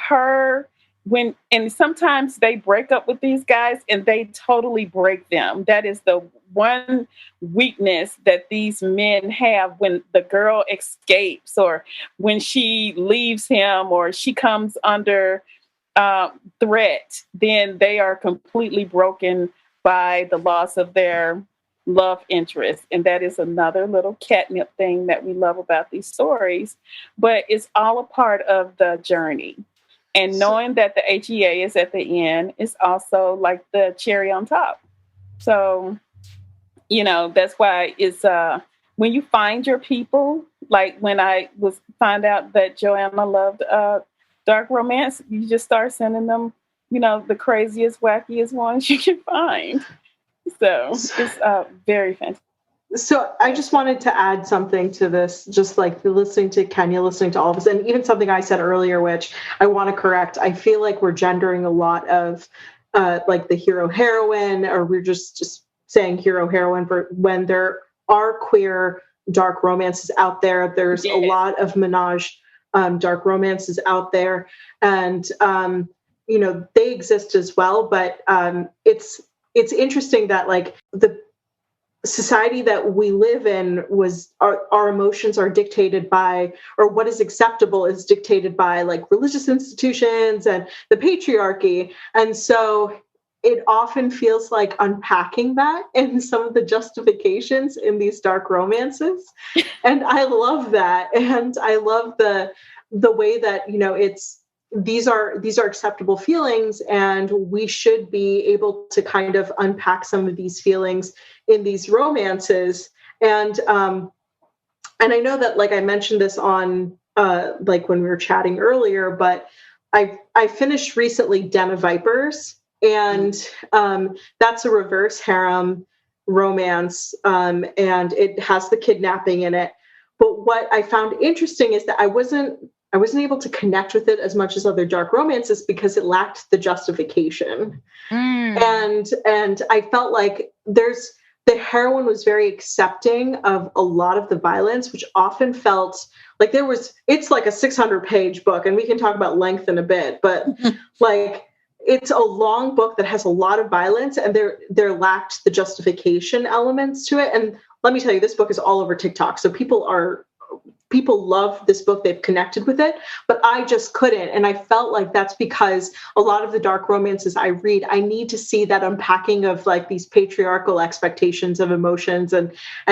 C: and sometimes they break up with these guys and they totally break them. That is the one weakness that these men have. When the girl escapes, or when she leaves him, or she comes under threat, then they are completely broken by the loss of their love interest. And that is another little catnip thing that we love about these stories. But it's all a part of the journey. And knowing that the HEA is at the end is also like the cherry on top. So, that's why it's when you find your people, like when I find out that Joanna loved dark romance, you just start sending them, the craziest, wackiest ones you can find. So it's very fantastic.
D: So I just wanted to add something to this, just like listening to Kenya, listening to all of us, and even something I said earlier, which I want to correct. I feel like we're gendering a lot of like the hero heroine, or we're just saying hero heroine for when there are queer dark romances out there. There's a lot of menage dark romances out there, and they exist as well. But it's interesting that like the society that we live in our emotions are dictated by, or what is acceptable is dictated by like religious institutions and the patriarchy. And so it often feels like unpacking that in some of the justifications in these dark romances. And I love that. And I love the way that, these are acceptable feelings, and we should be able to kind of unpack some of these feelings in these romances. And I know that, like, I mentioned this on like when we were chatting earlier, but I finished recently Den of Vipers, and that's a reverse harem romance, and it has the kidnapping in it. But what I found interesting is that I wasn't able to connect with it as much as other dark romances because it lacked the justification. And I felt like the heroine was very accepting of a lot of the violence, which often felt like it's like a 600-page book, and we can talk about length in a bit, but like it's a long book that has a lot of violence, and there lacked the justification elements to it. And let me tell you, this book is all over TikTok. So people love this book. They've connected with it, but I just couldn't. And I felt like that's because a lot of the dark romances I read, I need to see that unpacking of like these patriarchal expectations of emotions and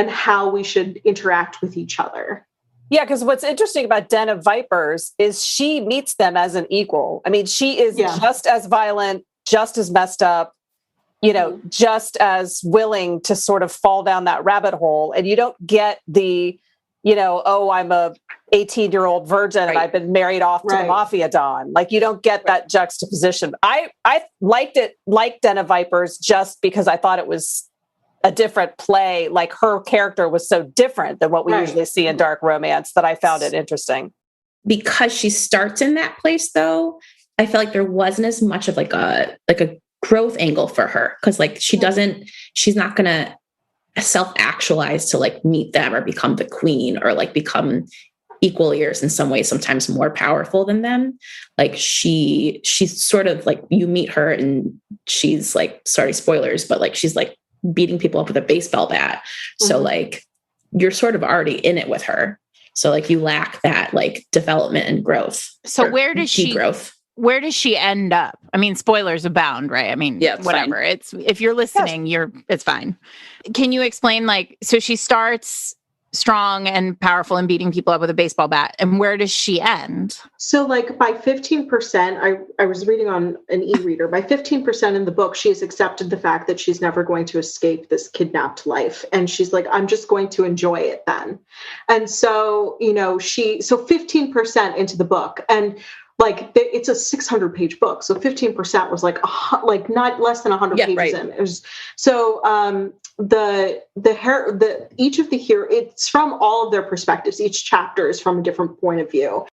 D: how we should interact with each other.
E: Yeah, because what's interesting about Den of Vipers is she meets them as an equal. I mean, she is just as violent, just as messed up, just as willing to sort of fall down that rabbit hole. And you don't get the I'm a 18-year-old virgin and I've been married off to the mafia don. Like, you don't get that juxtaposition. I liked Den of Vipers just because I thought it was a different play. Like, her character was so different than what we usually see in dark romance that I found it interesting.
F: Because she starts in that place, though, I felt like there wasn't as much of like a growth angle for her. Because like she's not gonna self-actualize to like meet them or become the queen or like become equal ears, in some ways sometimes more powerful than them. Like she's sort of like, you meet her and she's like, sorry, spoilers, but like she's like beating people up with a baseball bat. So like you're sort of already in it with her. So like you lack that like development and growth.
A: So where does she end up? I mean, spoilers abound, right? I mean, whatever. Fine. It's, if you're listening, it's fine. Can you explain, like, so she starts strong and powerful and beating people up with a baseball bat, and where does she end?
D: So like by 15%, I was reading on an e-reader, by 15% in the book, she has accepted the fact that she's never going to escape this kidnapped life. And she's like, I'm just going to enjoy it then. And so, so 15% into the book. And like it's a 600-page book, so 15% was like not less than 100 pages in. It was, so each of the hero, it's from all of their perspectives. Each chapter is from a different point of view.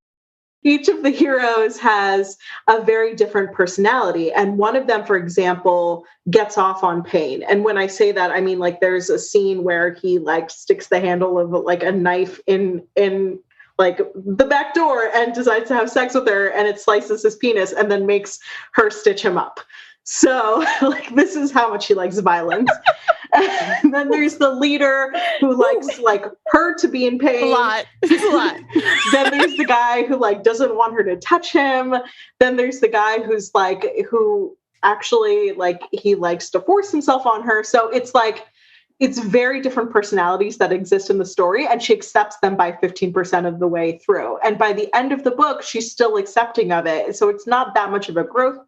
D: Each of the heroes has a very different personality, and one of them, for example, gets off on pain. And when I say that, I mean, like, there's a scene where he like sticks the handle of like a knife in like the back door and decides to have sex with her, and it slices his penis and then makes her stitch him up. So like, this is how much he likes violence. And then there's the leader who likes like her to be in pain.
A: It's a lot.
D: Then there's the guy who like doesn't want her to touch him. Then there's the guy who actually like he likes to force himself on her. So it's like, it's very different personalities that exist in the story, and she accepts them by 15% of the way through. And by the end of the book, she's still accepting of it. So it's not that much of a growth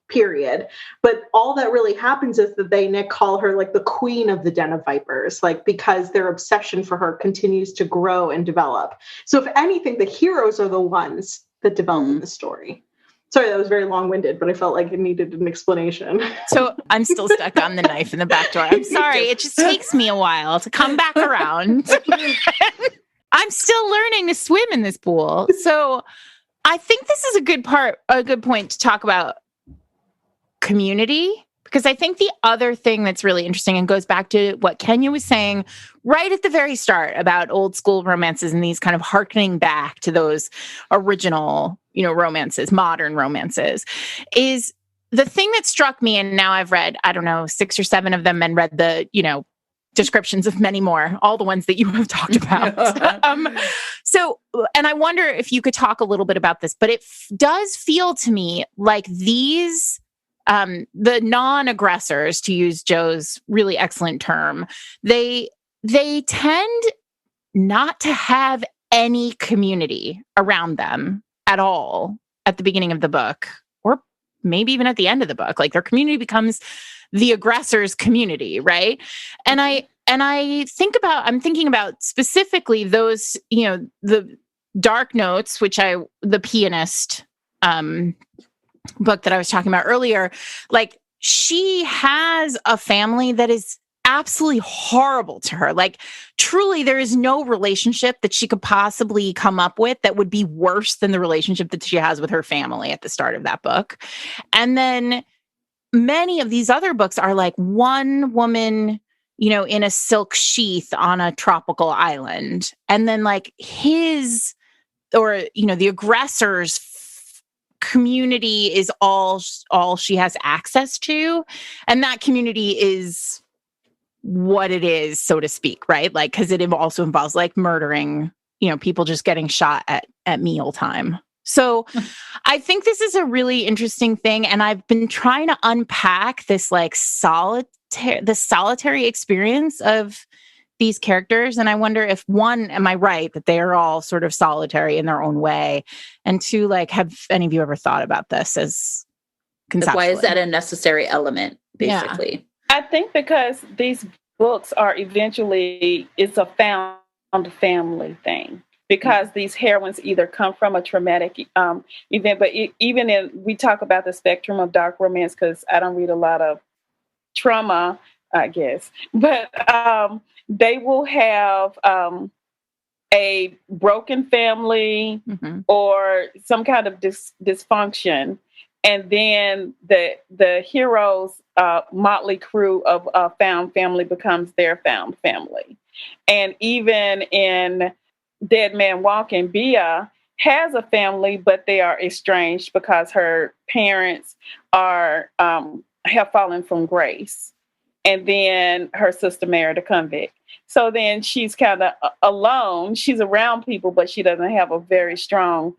D: period. But all that really happens is that Nick call her like the queen of the den of vipers, like, because their obsession for her continues to grow and develop. So if anything, the heroes are the ones that develop the story. Sorry, that was very long-winded, but I felt like it needed an explanation.
A: So I'm still stuck on the knife in the back door. I'm sorry. It just takes me a while to come back around. I'm still learning to swim in this pool. So I think this is a good point to talk about community, because I think the other thing that's really interesting and goes back to what Kenya was saying right at the very start about old school romances and these kind of hearkening back to those original, romances, modern romances, is the thing that struck me. And now I've read, 6 or 7 of them, and read the, descriptions of many more, all the ones that you have talked about. So, and I wonder if you could talk a little bit about this, but it does feel to me like these, the non-aggressors, to use Joe's really excellent term, they tend not to have any community around them at all at the beginning of the book, or maybe even at the end of the book. Like, their community becomes the aggressor's community, right? And I'm thinking about specifically those, the Dark Notes, the pianist book that I was talking about earlier. Like, she has a family that is absolutely horrible to her. Like, truly, there is no relationship that she could possibly come up with that would be worse than the relationship that she has with her family at the start of that book. And then many of these other books are like one woman, in a silk sheath on a tropical island. And then like the aggressor's community is all she has access to. And that community is what it is, so to speak, right? Like, because it also involves like murdering, people just getting shot at mealtime. So I think this is a really interesting thing. And I've been trying to unpack this like solitary experience of these characters. And I wonder if, one, am I right that they are all sort of solitary in their own way? And two, like, have any of you ever thought about this as conceptually?
B: Why is that a necessary element, basically?
C: Yeah. I think because these books are it's a found family thing. Because these heroines either come from a traumatic event, but we talk about the spectrum of dark romance, because I don't read a lot of trauma, I guess, but they will have a broken family or some kind of dysfunction, and then the hero's motley crew of found family becomes their found family. And even in Dead Man Walking, Bia has a family, but they are estranged because her parents have fallen from grace, and then her sister married a convict. So then she's kind of alone. She's around people, but she doesn't have a very strong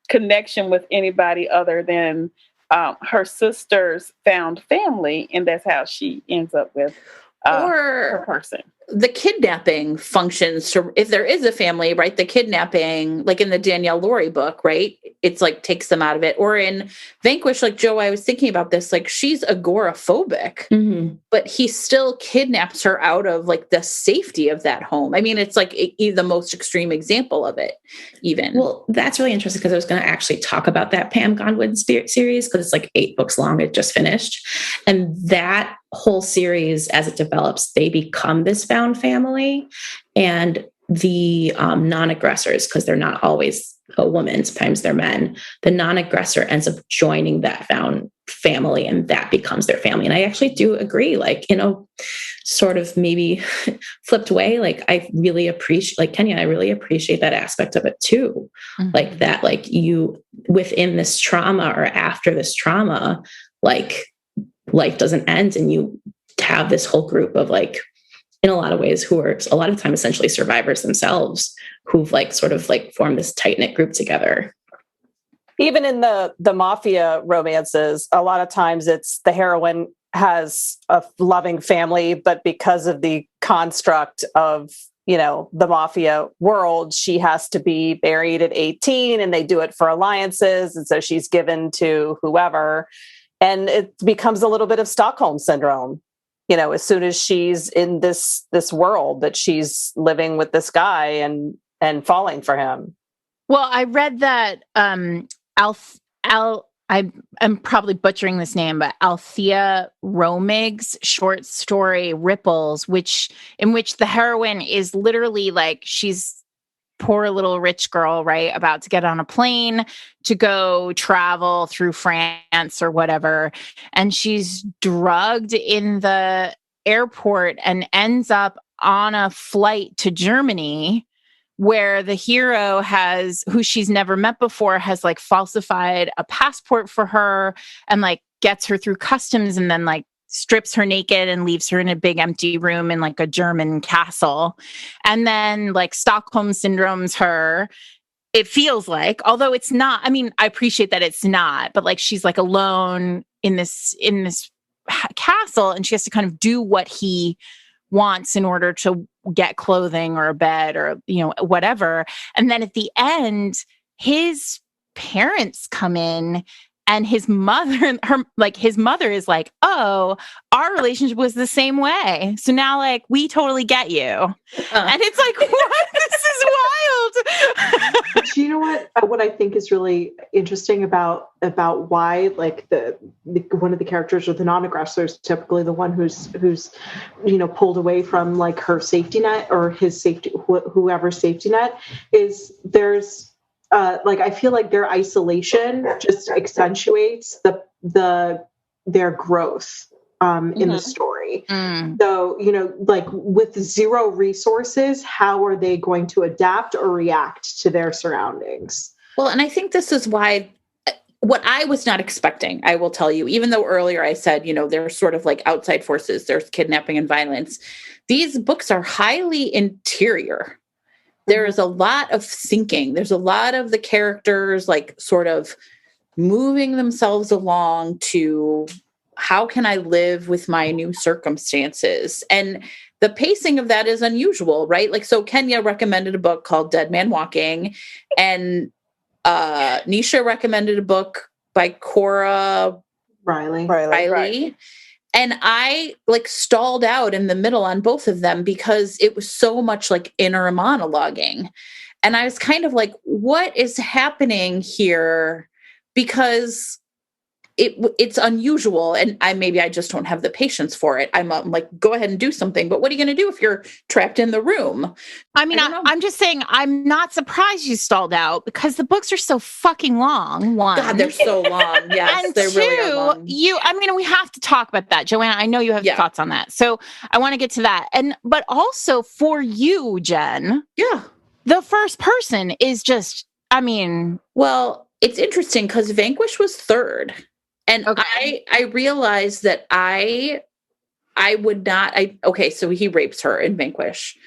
C: connection with anybody other than her sister's found family, and that's how she ends up with per
B: or
C: person.
B: the kidnapping functions to, if there is a family, right? The kidnapping, like in the Danielle Laurie book, right? It's like takes them out of it. Or in Vanquish, like Joe, I was thinking about this, like she's agoraphobic, but he still kidnaps her out of like the safety of that home. I mean, it's like the most extreme example of it, even.
F: Well, that's really interesting because I was going to actually talk about that Pam Godwin series because it's like 8 books long. It just finished. And that whole series, as it develops, they become this found family, and the non-aggressors, because they're not always a woman, sometimes they're men, the non-aggressor ends up joining that found family, and that becomes their family. And I actually do agree, like, you know, sort of maybe flipped way, like I really appreciate, like Kenya, I really appreciate that aspect of it too. Like that, like you within this trauma or after this trauma, like life doesn't end, and you have this whole group of, like, in a lot of ways, who are a lot of time essentially survivors themselves, who've like sort of like formed this tight-knit group together.
E: Even in the mafia romances, a lot of times it's the heroine has a loving family, but because of the construct of, you know, the mafia world, she has to be married at 18, and they do it for alliances, and so she's given to whoever. And it becomes a little bit of Stockholm syndrome, you know, as soon as she's in this world that she's living with this guy and falling for him.
A: Well, I read that I'm probably butchering this name, but Althea Romig's short story Ripples, in which the heroine is literally like, she's poor little rich girl, right? About to get on a plane to go travel through France or whatever. And she's drugged in the airport and ends up on a flight to Germany, where the hero who she's never met before, has like falsified a passport for her and like gets her through customs, and then like strips her naked and leaves her in a big empty room in like a German castle. And then like Stockholm syndromes her. It feels like, although it's not, I mean, I appreciate that it's not, but like she's like alone in this castle, and she has to kind of do what he wants in order to get clothing or a bed or, you know, whatever. And then at the end, his parents come in, and his mother is like, oh, our relationship was the same way, so now like we totally get you. And it's like, what? This is wild.
D: Do you know what I think is really interesting about why, like, the one of the characters, or the non-aggressor, is typically the one who's you know, pulled away from like her safety net, or his safety, whoever's safety net, is there's like, I feel like their isolation just accentuates their growth in the story. So, you know, like with zero resources, how are they going to adapt or react to their surroundings?
B: Well, and I think this is why, what I was not expecting, I will tell you, even though earlier I said, you know, there's sort of like outside forces, there's kidnapping and violence. These books are highly interior. There is a lot of thinking. There's a lot of the characters like sort of moving themselves along to, how can I live with my new circumstances? And the pacing of that is unusual, right? Like, so Kenya recommended a book called Dead Man Walking, and Nisha recommended a book by Cora Riley. And I like stalled out in the middle on both of them because it was so much like inner monologuing. And I was kind of like, what is happening here? Because it's unusual, and maybe I just don't have the patience for it. I'm like, go ahead and do something, but what are you going to do if you're trapped in the room?
A: I mean, I'm just saying, I'm not surprised you stalled out because the books are so fucking long. One,
B: God, they're so long. Yes,
A: and
B: they
A: two,
B: really are long.
A: I mean, we have to talk about that, Joanna. I know you have thoughts on that, so I want to get to that. But also for you, Jen, the first person is just, I mean,
B: well, it's interesting because Vanquish was third. And okay. I realized that I would not, so he rapes her in Vanquish.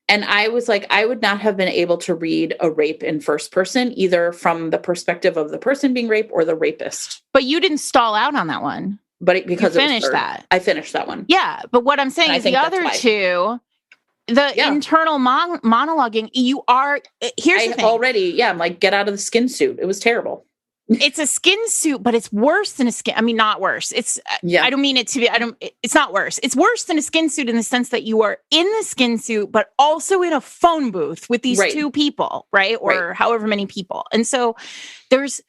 B: And I was like, I would not have been able to read a rape in first person, either from the perspective of the person being raped or the rapist.
A: But you didn't stall out on that one.
B: because
A: you
B: it was
A: finished
B: third.
A: that.
B: I finished that one.
A: Yeah, but what I'm saying
B: And I
A: is the
B: think that's
A: other
B: why.
A: two, the internal monologuing, here's the thing.
B: I'm like, get out of the skin suit. It was terrible.
A: It's a skin suit, but it's worse than a skin. I mean, not worse. I don't mean it to be, it's not worse. It's worse than a skin suit in the sense that you are in the skin suit, but also in a phone booth with these two people, right? Or however many people. And so there's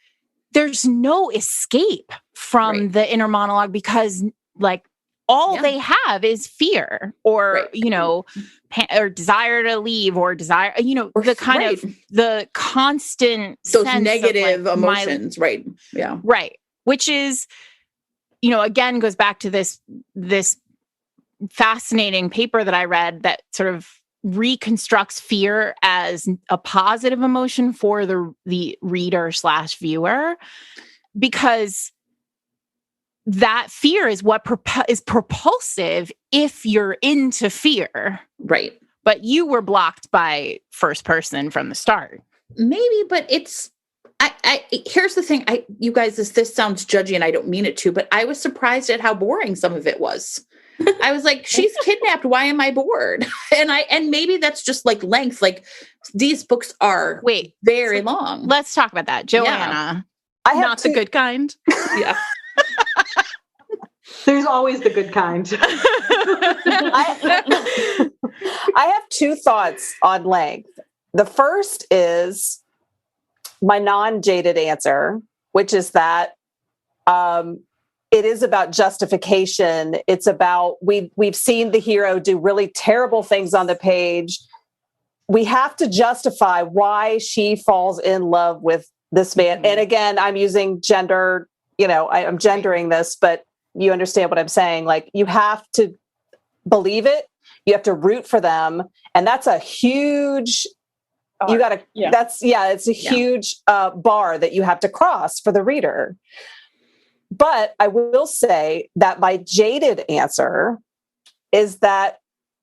A: no escape from the inner monologue because like all they have is fear or, or desire to leave or desire, or the kind of the constant
B: those
A: sense
B: negative
A: of, like,
B: emotions. Right. Yeah.
A: Right. Which is, again, goes back to this fascinating paper that I read that sort of reconstructs fear as a positive emotion for the reader / viewer, because that fear is what is propulsive if you're into fear.
B: Right.
A: But you were blocked by first person from the start.
B: Maybe, but it's, here's the thing. You guys, this sounds judgy and I don't mean it to, but I was surprised at how boring some of it was. I was like, she's kidnapped. Why am I bored? And maybe that's just like length. Like these books are very long.
A: Let's talk about that. Joanna. I have not the good kind.
B: Yeah.
D: There's always the good kind.
E: I have two thoughts on length. The first is my non-jaded answer, which is that it is about justification. It's about we've seen the hero do really terrible things on the page. We have to justify why she falls in love with this man. Mm-hmm. And again, I'm using gender, I'm gendering this, but you understand what I'm saying. Like you have to believe it. You have to root for them. And that's a huge, it's a huge bar that you have to cross for the reader. But I will say that my jaded answer is that,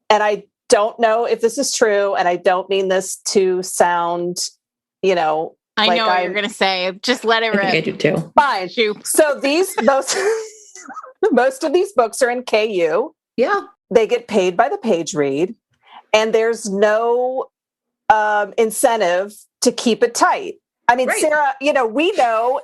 E: and I don't know if this is true, and I don't mean this to sound,
A: I know what you're going to say. Just let it rip.
F: I do too.
E: Fine. So most of these books are in KU.
B: Yeah.
E: They get paid by the page read, and there's no incentive to keep it tight. I mean, Sarah, we know,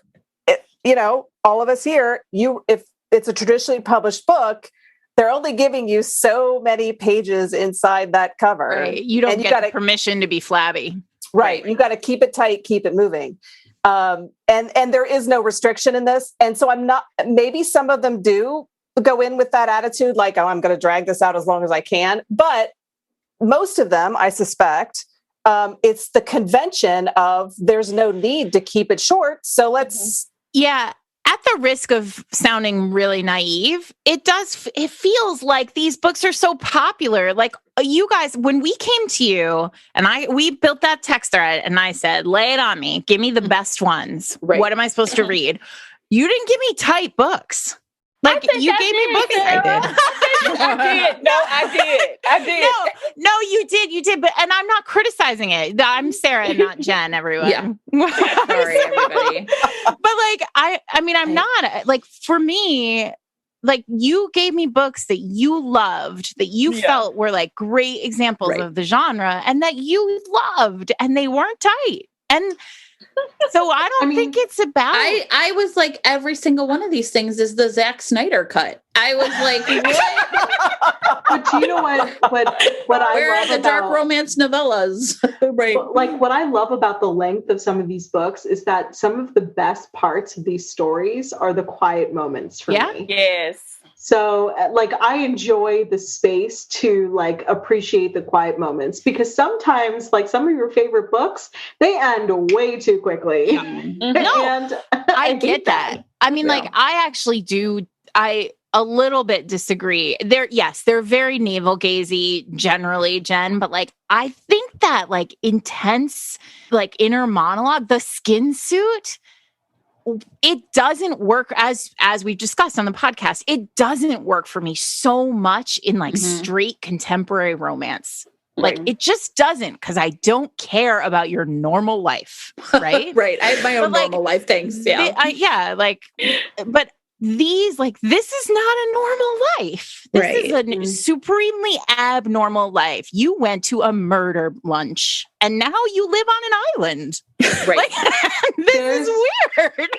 E: all of us here, if it's a traditionally published book, they're only giving you so many pages inside that cover.
A: Right. You don't get permission to be flabby.
E: Right. You got to keep it tight, keep it moving. And there is no restriction in this. And so maybe some of them do go in with that attitude, like, oh, I'm going to drag this out as long as I can. But most of them, I suspect, it's the convention of there's no need to keep it short. So let's.
A: Yeah. At the risk of sounding really naive, it feels like these books are so popular. Like you guys, when we came to you and we built that text thread and I said, lay it on me, give me the best ones. Right. What am I supposed to read? You didn't give me tight books. Like you gave me books.
C: I did. No, I did.
A: No, you did. But, and I'm not criticizing it. I'm Sarah, not Jen, everyone.
B: Yeah. Sorry, everybody.
A: But like, I'm not like, for me, like you gave me books that you loved, that you felt were like great examples of the genre and that you loved, and they weren't tight. And so I don't think it's about.
B: I was like, every single one of these things is the Zack Snyder cut. I was like, what?
D: But you know what I
B: Where
D: love
B: are the
D: about
B: dark romance novellas? Right.
D: Like what I love about the length of some of these books is that some of the best parts of these stories are the quiet moments for me.
C: Yes.
D: So like I enjoy the space to like appreciate the quiet moments, because sometimes like some of your favorite books, they end way too quickly.
A: No, and I get that. I mean, like I actually do. I a little bit disagree. They're very navel gazy generally, Jen, but like I think that like intense like inner monologue, the skin suit, it doesn't work as we've discussed on the podcast. It doesn't work for me so much in like straight contemporary romance. Like it just doesn't, because I don't care about your normal life, right?
B: Right. I have my own normal life things. Yeah.
A: But this is not a normal life. This is a supremely abnormal life. You went to a murder lunch and now you live on an island.
B: Right.
A: Like, this is weird.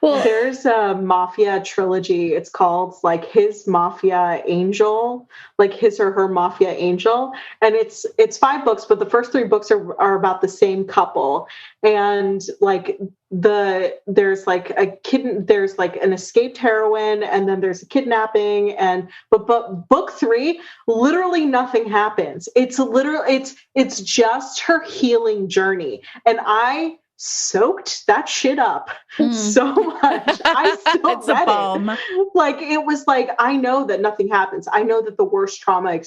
D: Well, there's a mafia trilogy. It's called like His Mafia Angel, like His or Her Mafia Angel. And it's 5 books, but the first 3 books are about the same couple. And like there's like an escaped heroine, and then there's a kidnapping, but book 3, literally nothing happens. It's just her healing journey. And I soaked that shit up so much. I still
A: it's read a balm.
D: It. Like, it was like, I know that nothing happens. I know that the worst trauma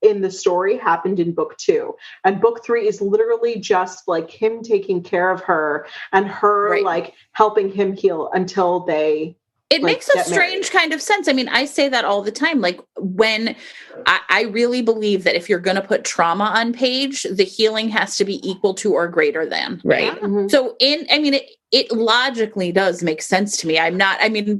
D: in the story happened in book 2, and book 3 is literally just like him taking care of her and her like helping him heal until they
B: It makes a strange kind of sense. I mean, I say that all the time. Like, when I really believe that if you're going to put trauma on page, the healing has to be equal to or greater than.
F: Right.
D: Mm-hmm.
B: So it logically does make sense to me.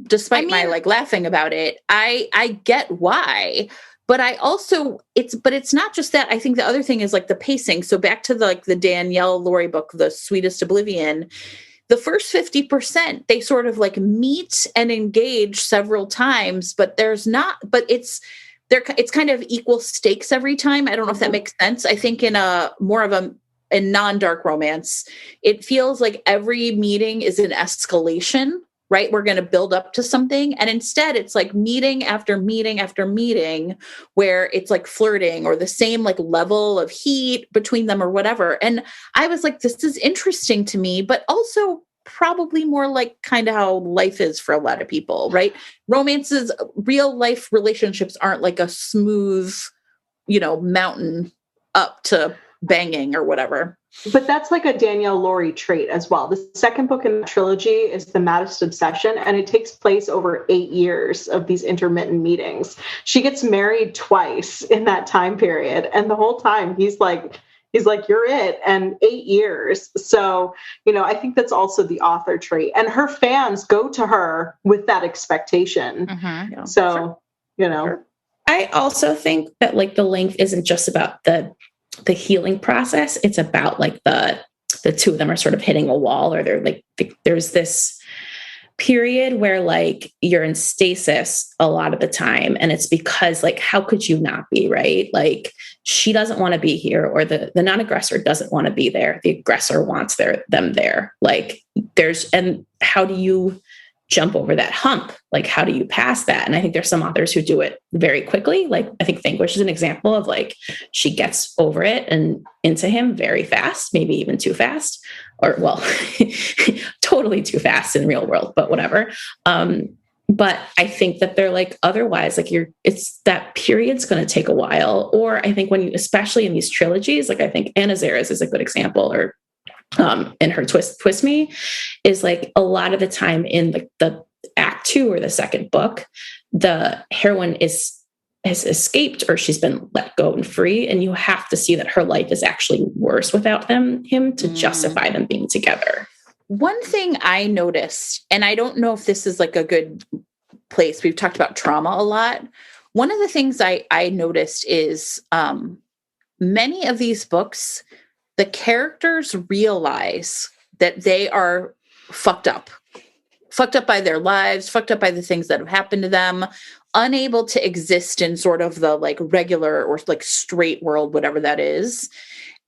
B: Despite my like laughing about it, I get why. But it's not just that. I think the other thing is like the pacing. So back to the Danielle Laurie book, The Sweetest Oblivion. The first 50%, they sort of like meet and engage several times, but it's kind of equal stakes every time. I don't know if that makes sense. I think in non-dark romance, it feels like every meeting is an escalation, right? We're going to build up to something. And instead it's like meeting after meeting after meeting where it's like flirting or the same like level of heat between them or whatever. And I was like, this is interesting to me, but also probably more like kind of how life is for a lot of people, right? Romances, real life relationships aren't like a smooth, mountain up to banging or whatever.
D: But that's like a Danielle Laurie trait as well. The second book in the trilogy is The Maddest Obsession, and it takes place over 8 years of these intermittent meetings. She gets married twice in that time period, and the whole time he's like, you're it, and 8 years. So, I think that's also the author trait. And her fans go to her with that expectation.
A: Mm-hmm. Yeah.
D: So, Sure.
F: I also think that like the length isn't just about the healing process. It's about like the two of them are sort of hitting a wall, or they're like, there's this period where like you're in stasis a lot of the time. And it's because like, how could you not be, right? Like, she doesn't want to be here, or the non-aggressor doesn't want to be there. The aggressor wants them there. Like, and how do you jump over that hump? Like, how do you pass that? And I think there's some authors who do it very quickly. Like, I think Vanquish is an example of like, she gets over it and into him very fast, maybe even too fast, or well, totally too fast in real world, but whatever. But I think that they're like, otherwise, like it's that period's going to take a while. Or I think especially in these trilogies, like I think Anna Zara's is a good example, or in her Twist Me, is like a lot of the time in the act 2 or the second book, the heroine has escaped, or she's been let go and free. And you have to see that her life is actually worse without him to justify them being together.
B: One thing I noticed, and I don't know if this is like a good place, we've talked about trauma a lot. One of the things I noticed is many of these books, the characters realize that they are fucked up by their lives, fucked up by the things that have happened to them, unable to exist in sort of the like regular or like straight world, whatever that is.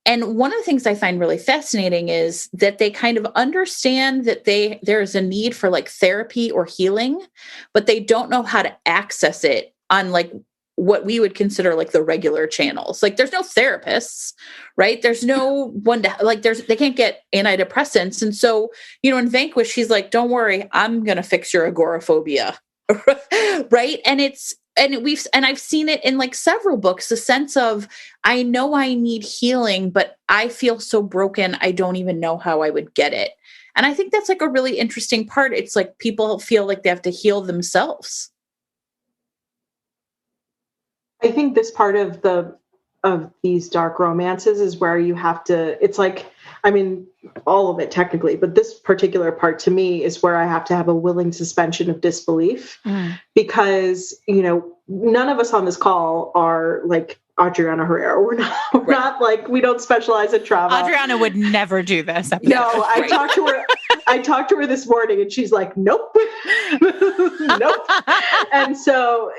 B: And one of the things I find really fascinating is that they kind of understand that there's a need for like therapy or healing, but they don't know how to access it on like what we would consider like the regular channels. Like, there's no therapists, right? There's no one to like, they can't get antidepressants. And so, in Vanquish, she's like, don't worry, I'm going to fix your agoraphobia. Right. And I've seen it in like several books, the sense of, I know I need healing, but I feel so broken, I don't even know how I would get it. And I think that's like a really interesting part. It's like people feel like they have to heal themselves.
D: I think this part of the of these dark romances is where you have to, it's like, I mean, all of it technically, but this particular part to me is where I have to have a willing suspension of disbelief because, you know, none of us on this call are like Adriana Herrera. We're not like, we don't specialize in trauma.
A: Adriana would never do this episode.
D: No, I talked to her this morning and she's like, nope, nope. And so,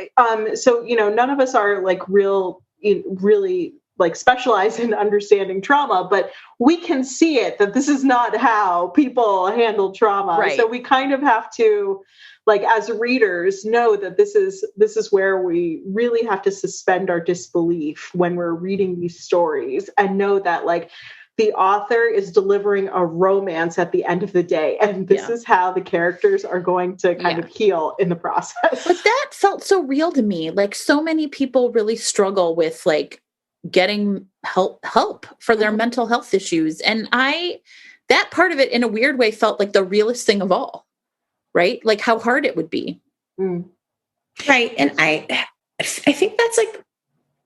D: you know, none of us are like really like specialize in understanding trauma, but we can see it that this is not how people handle trauma.
A: Right.
D: So we kind of have to, like, as readers, know that this is where we really have to suspend our disbelief when we're reading these stories and know that, like, the author is delivering a romance at the end of the day. And this is how the characters are going to kind of heal in the process.
B: But that felt so real to me. Like, so many people really struggle with like getting help for their mental health issues. And that part of it in a weird way felt like the realest thing of all, right? Like how hard it would be.
F: Right. And I think that's like,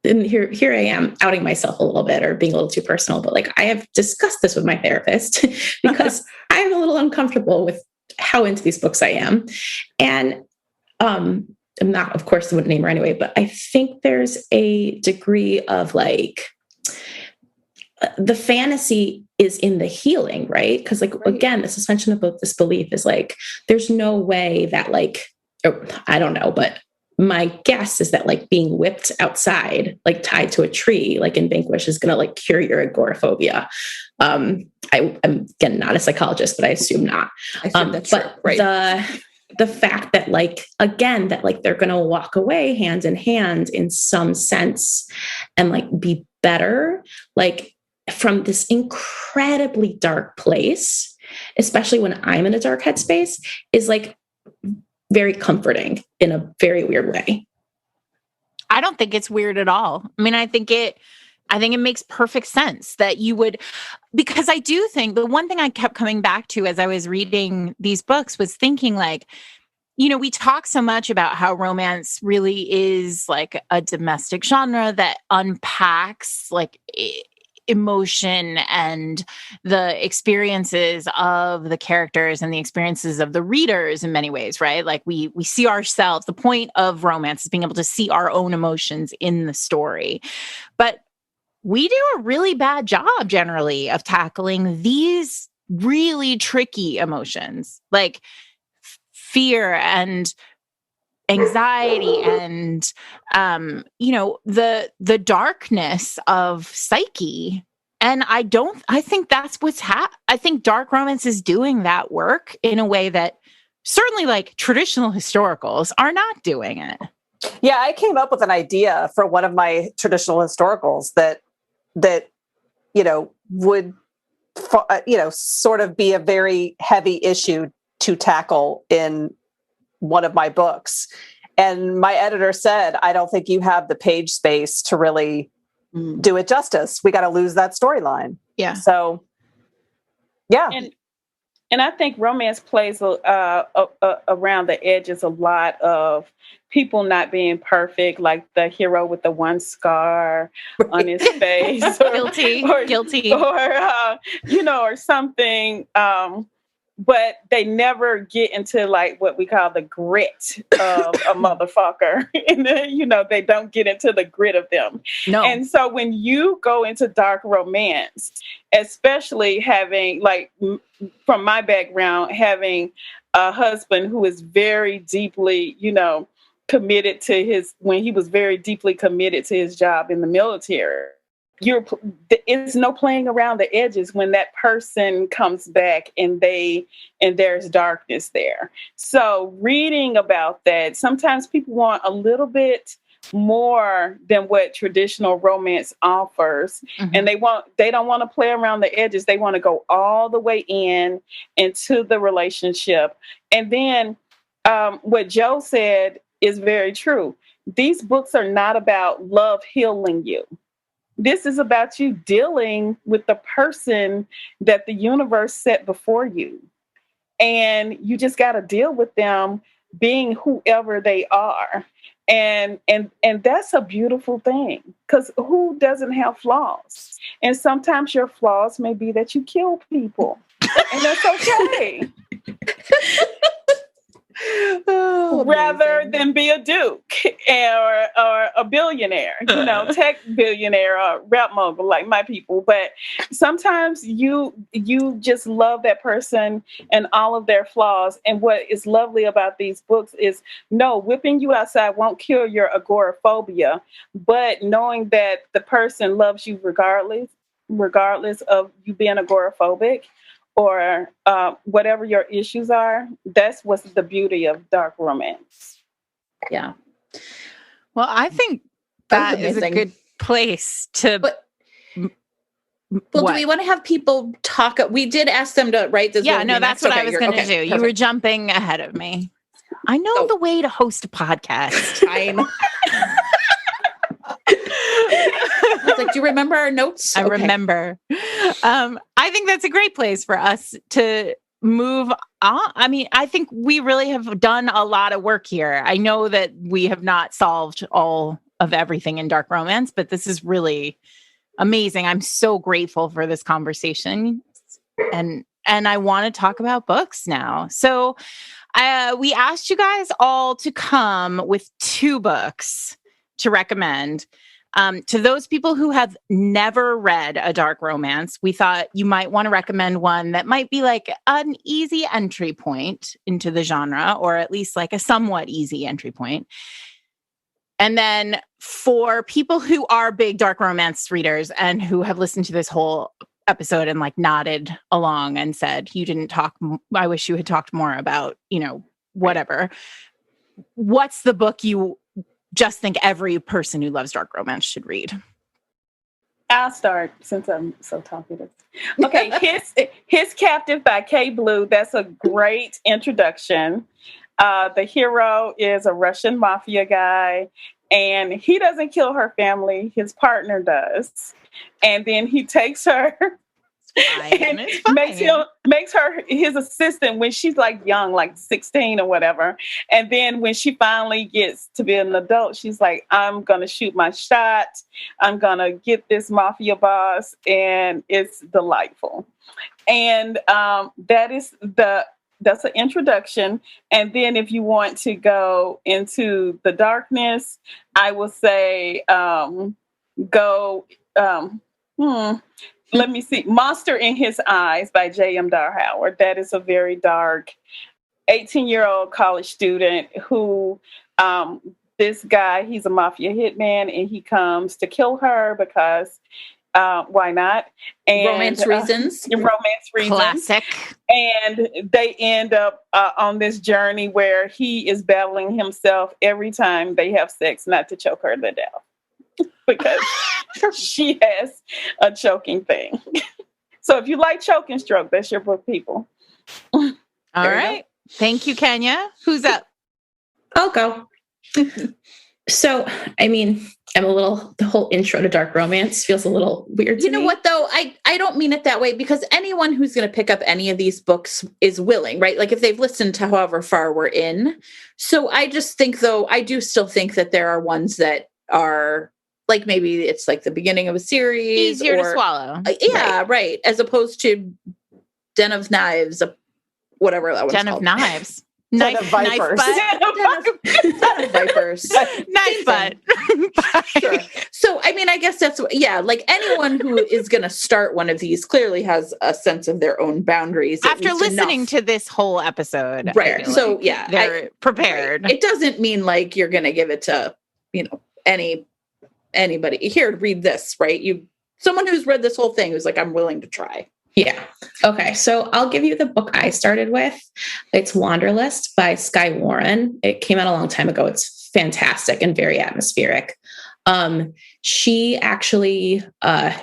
F: and here I am outing myself a little bit or being a little too personal, but like I have discussed this with my therapist because I'm a little uncomfortable with how into these books I am. And I'm not, of course, I wouldn't name her anyway, but I think there's a degree of like the fantasy is in the healing, right? Because like, again, the suspension of disbelief is like, there's no way that like, I don't know, but my guess is that like being whipped outside, like tied to a tree, like in Vanquish, is going to like cure your agoraphobia. I'm again not a psychologist, but I assume not.
B: I assume that's true, right?
F: The fact that like, again, that like they're going to walk away hand in hand in some sense and like be better, like from this incredibly dark place, especially when I'm in a dark headspace, is like very comforting in a very weird way.
A: I don't think it's weird at all. I mean, I think it makes perfect sense that you would, because I do think the one thing I kept coming back to as I was reading these books was thinking like, you know, we talk so much about how romance really is like a domestic genre that unpacks like emotion and the experiences of the characters and the experiences of the readers in many ways, right? Like we see ourselves. The point of romance is being able to see our own emotions in the story. But we do a really bad job generally of tackling these really tricky emotions like fear and anxiety and, you know, the darkness of psyche. And I think that's what's I think dark romance is doing that work in a way that certainly like traditional historicals are not doing it.
E: Yeah, I came up with an idea for one of my traditional historicals that you know would you know sort of be a very heavy issue to tackle in one of my books. And my editor said, I don't think you have the page space to really do it justice. We got to lose that storyline.
A: Yeah.
E: So, yeah.
C: And I think romance plays around the edges a lot of people not being perfect, like the hero with the one scar on his face.
A: Guilty.
C: Or, you know, or something. But they never get into like what we call the grit of a motherfucker. And then, you know, they don't get into the grit of them.
A: No.
C: And so when you go into dark romance, especially having like from my background, having a husband who is very deeply, you know, committed to when he was very deeply committed to his job in the military. It's no playing around the edges when that person comes back and there's darkness there. So reading about that, sometimes people want a little bit more than what traditional romance offers. Mm-hmm. And they don't want to play around the edges. They want to go all the way into the relationship. And then what Joe said is very true. These books are not about love healing you. This is about you dealing with the person that the universe set before you. And you just got to deal with them being whoever they are. And that's a beautiful thing, because who doesn't have flaws? And sometimes your flaws may be that you kill people, and that's okay. Rather than be a duke or a billionaire, tech billionaire or rap mogul like my people. But sometimes you just love that person and all of their flaws. And what is lovely about these books is, no, whipping you outside won't cure your agoraphobia, but knowing that the person loves you regardless of you being agoraphobic, or whatever your issues are, that's what's the beauty of dark romance.
B: Yeah.
A: Well, I think that is a good place to...
B: do we want to have people talk? We did ask them to write this.
A: Yeah, no, that's what I was going to do. Perfect. You were jumping ahead of me. I know the way to host a podcast.
B: Fine. I was like, do you remember our notes?
A: I remember. I think that's a great place for us to move on. I mean, I think we really have done a lot of work here. I know that we have not solved all of everything in dark romance, but this is really amazing. I'm so grateful for this conversation. And I want to talk about books now. So we asked you guys all to come with 2 books to recommend. To those people who have never read a dark romance, we thought you might want to recommend one that might be like an easy entry point into the genre, or at least like a somewhat easy entry point. And then for people who are big dark romance readers and who have listened to this whole episode and like nodded along and said, you didn't talk, I wish you had talked more about, whatever. What's the book you just think every person who loves dark romance should read?
C: I'll start since I'm so talkative. Okay, His Captive by Kay Blue. That's a great introduction. The hero is a Russian mafia guy, and he doesn't kill her family. His partner does. And then he takes her and makes her his assistant when she's like young, like 16 or whatever. And then when she finally gets to be an adult, she's like, I'm going to shoot my shot. I'm going to get this mafia boss. And it's delightful. And that's an introduction. And then if you want to go into the darkness, I will say let me see. Monster in His Eyes by J.M. Darhoward. That is a very dark 18-year-old college student who, this guy, he's a mafia hitman, and he comes to kill her because why not? And
B: romance reasons.
A: Classic.
C: And they end up on this journey where he is battling himself every time they have sex not to choke her to death. Because she has a choking thing. So if you like Choke and Stroke, that's your book, people.
A: All right. Thank you, Kenya. Who's up?
F: I'll go. So, I mean, the whole intro to dark romance feels a little weird to me.
B: You know what, though? I don't mean it that way, because anyone who's going to pick up any of these books is willing, right? Like if they've listened to however far we're in. So I just think, though, I do still think that there are ones that are like, maybe it's like the beginning of a series.
A: Easier to swallow.
B: Yeah, right. As opposed to Den of Knives, whatever that was called.
A: Den of Knives.
E: Knife vipers.
B: Vipers.
A: Knife butt.
B: Sure. So, I mean, I guess that's, like anyone who is going to start one of these clearly has a sense of their own boundaries.
A: After listening to this whole episode.
B: Right. So,
A: they're prepared.
B: Right. It doesn't mean like you're going to give it to, anybody. Here, read this, right? Someone who's read this whole thing who's like, I'm willing to try.
F: Yeah. Okay. So I'll give you the book I started with. It's Wanderlust by Skye Warren. It came out a long time ago. It's fantastic and very atmospheric. She actually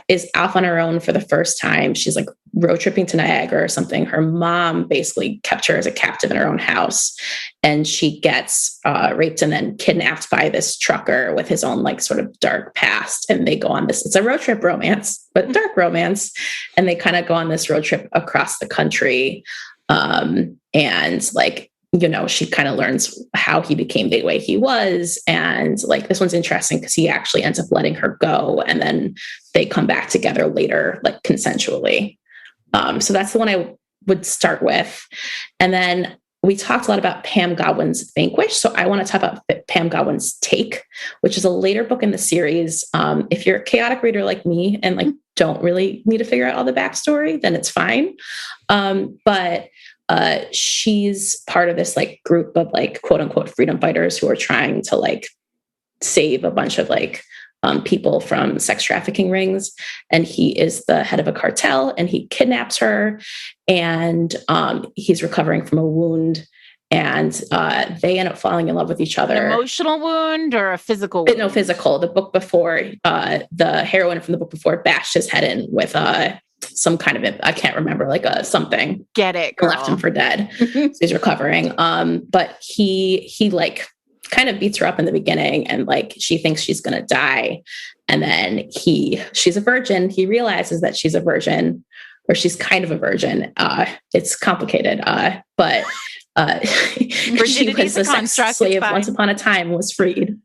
F: is off on her own for the first time. She's like road tripping to Niagara or something. Her mom basically kept her as a captive in her own house, and she gets raped and then kidnapped by this trucker with his own like sort of dark past. And they go on this, it's a road trip romance, but dark romance. And they kind of go on this road trip across the country. And like she kind of learns how he became the way he was. And like, this one's interesting because he actually ends up letting her go. And then they come back together later, like consensually. So that's the one I would start with. And then we talked a lot about Pam Godwin's Vanquish. So I want to talk about Pam Godwin's Take, which is a later book in the series. If you're a chaotic reader like me and like don't really need to figure out all the backstory, then it's fine. But she's part of this like group of like quote unquote freedom fighters who are trying to like save a bunch of like people from sex trafficking rings. And he is the head of a cartel and he kidnaps her and he's recovering from a wound. And they end up falling in love with each other.
A: An emotional wound or a physical wound?
F: No, physical. The book before, the heroine from the book before bashed his head in with some kind of, I can't remember, like something.
A: Get it, girl.
F: Left him for dead. So he's recovering. But he like kind of beats her up in the beginning and like she thinks she's going to die. And then she's a virgin. He realizes that she's a virgin, or she's kind of a virgin. It's complicated. But she was a sex slave once upon a time, was freed.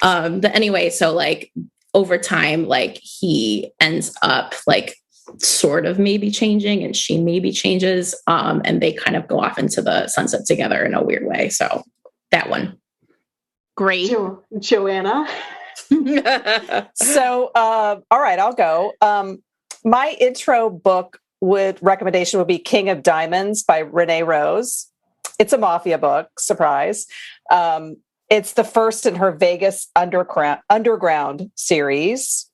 F: But anyway, so like over time, like he ends up like sort of maybe changing and she maybe changes. And they kind of go off into the sunset together in a weird way. So that one.
A: Great.
D: Joanna.
E: So, all right, I'll go. My intro book recommendation would be King of Diamonds by Renee Rose. It's a mafia book, surprise. It's the first in her Vegas underground series.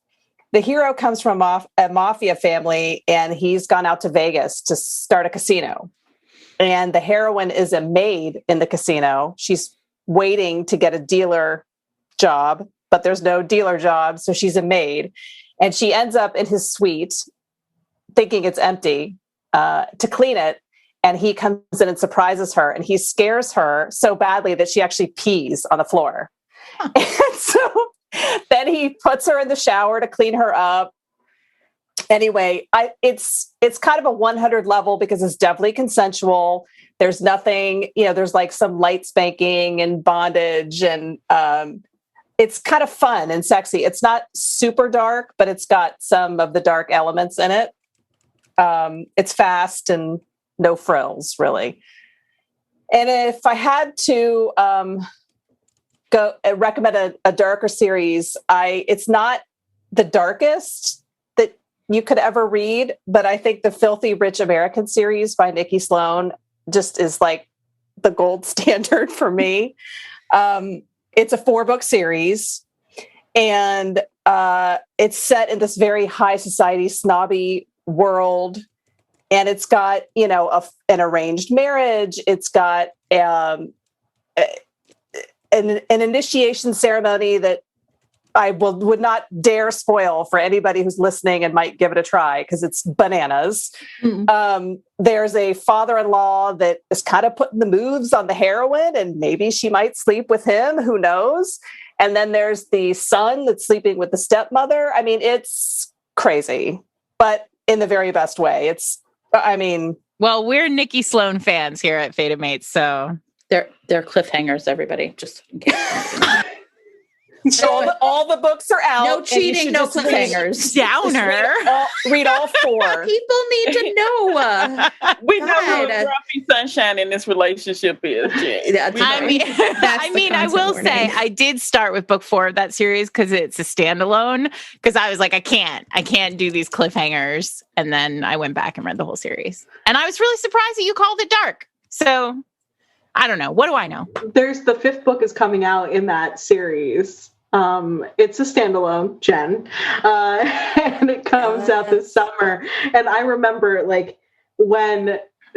E: The hero comes from a mafia family and he's gone out to Vegas to start a casino. And the heroine is a maid in the casino. She's waiting to get a dealer job, but there's no dealer job. So she's a maid and she ends up in his suite thinking it's empty to clean it. And he comes in and surprises her and he scares her so badly that she actually pees on the floor. Huh. And so then he puts her in the shower to clean her up. Anyway, it's kind of a 100 level because it's definitely consensual. There's nothing, there's like some light spanking and bondage and it's kind of fun and sexy. It's not super dark, but it's got some of the dark elements in it. It's fast and no frills, really. And if I had to go recommend a darker series, it's not the darkest that you could ever read, but I think the Filthy Rich American series by Nikki Sloan just is like the gold standard for me. It's a 4-book series and it's set in this very high society snobby world. And it's got, an arranged marriage. It's got an initiation ceremony that I would not dare spoil for anybody who's listening and might give it a try because it's bananas. Mm-hmm. There's a father-in-law that is kind of putting the moves on the heroine and maybe she might sleep with him. Who knows? And then there's the son that's sleeping with the stepmother. I mean, it's crazy, but in the very best way.
A: Well, we're Nikki Sloan fans here at Fated Mates, so
B: they're cliffhangers, everybody. Just in case.
E: So all the books are out.
B: No cheating, no cliffhangers.
A: Downer.
E: Read all 4.
B: People need to know.
C: We know how dropping sunshine in this relationship is.
A: I will say I did start with book 4 of that series because it's a standalone. Because I was like, I can't do these cliffhangers. And then I went back and read the whole series. And I was really surprised that you called it dark. So I don't know. What do I know?
D: There's the 5th book is coming out in that series. It's a standalone, Jen, and it comes out this summer. And I remember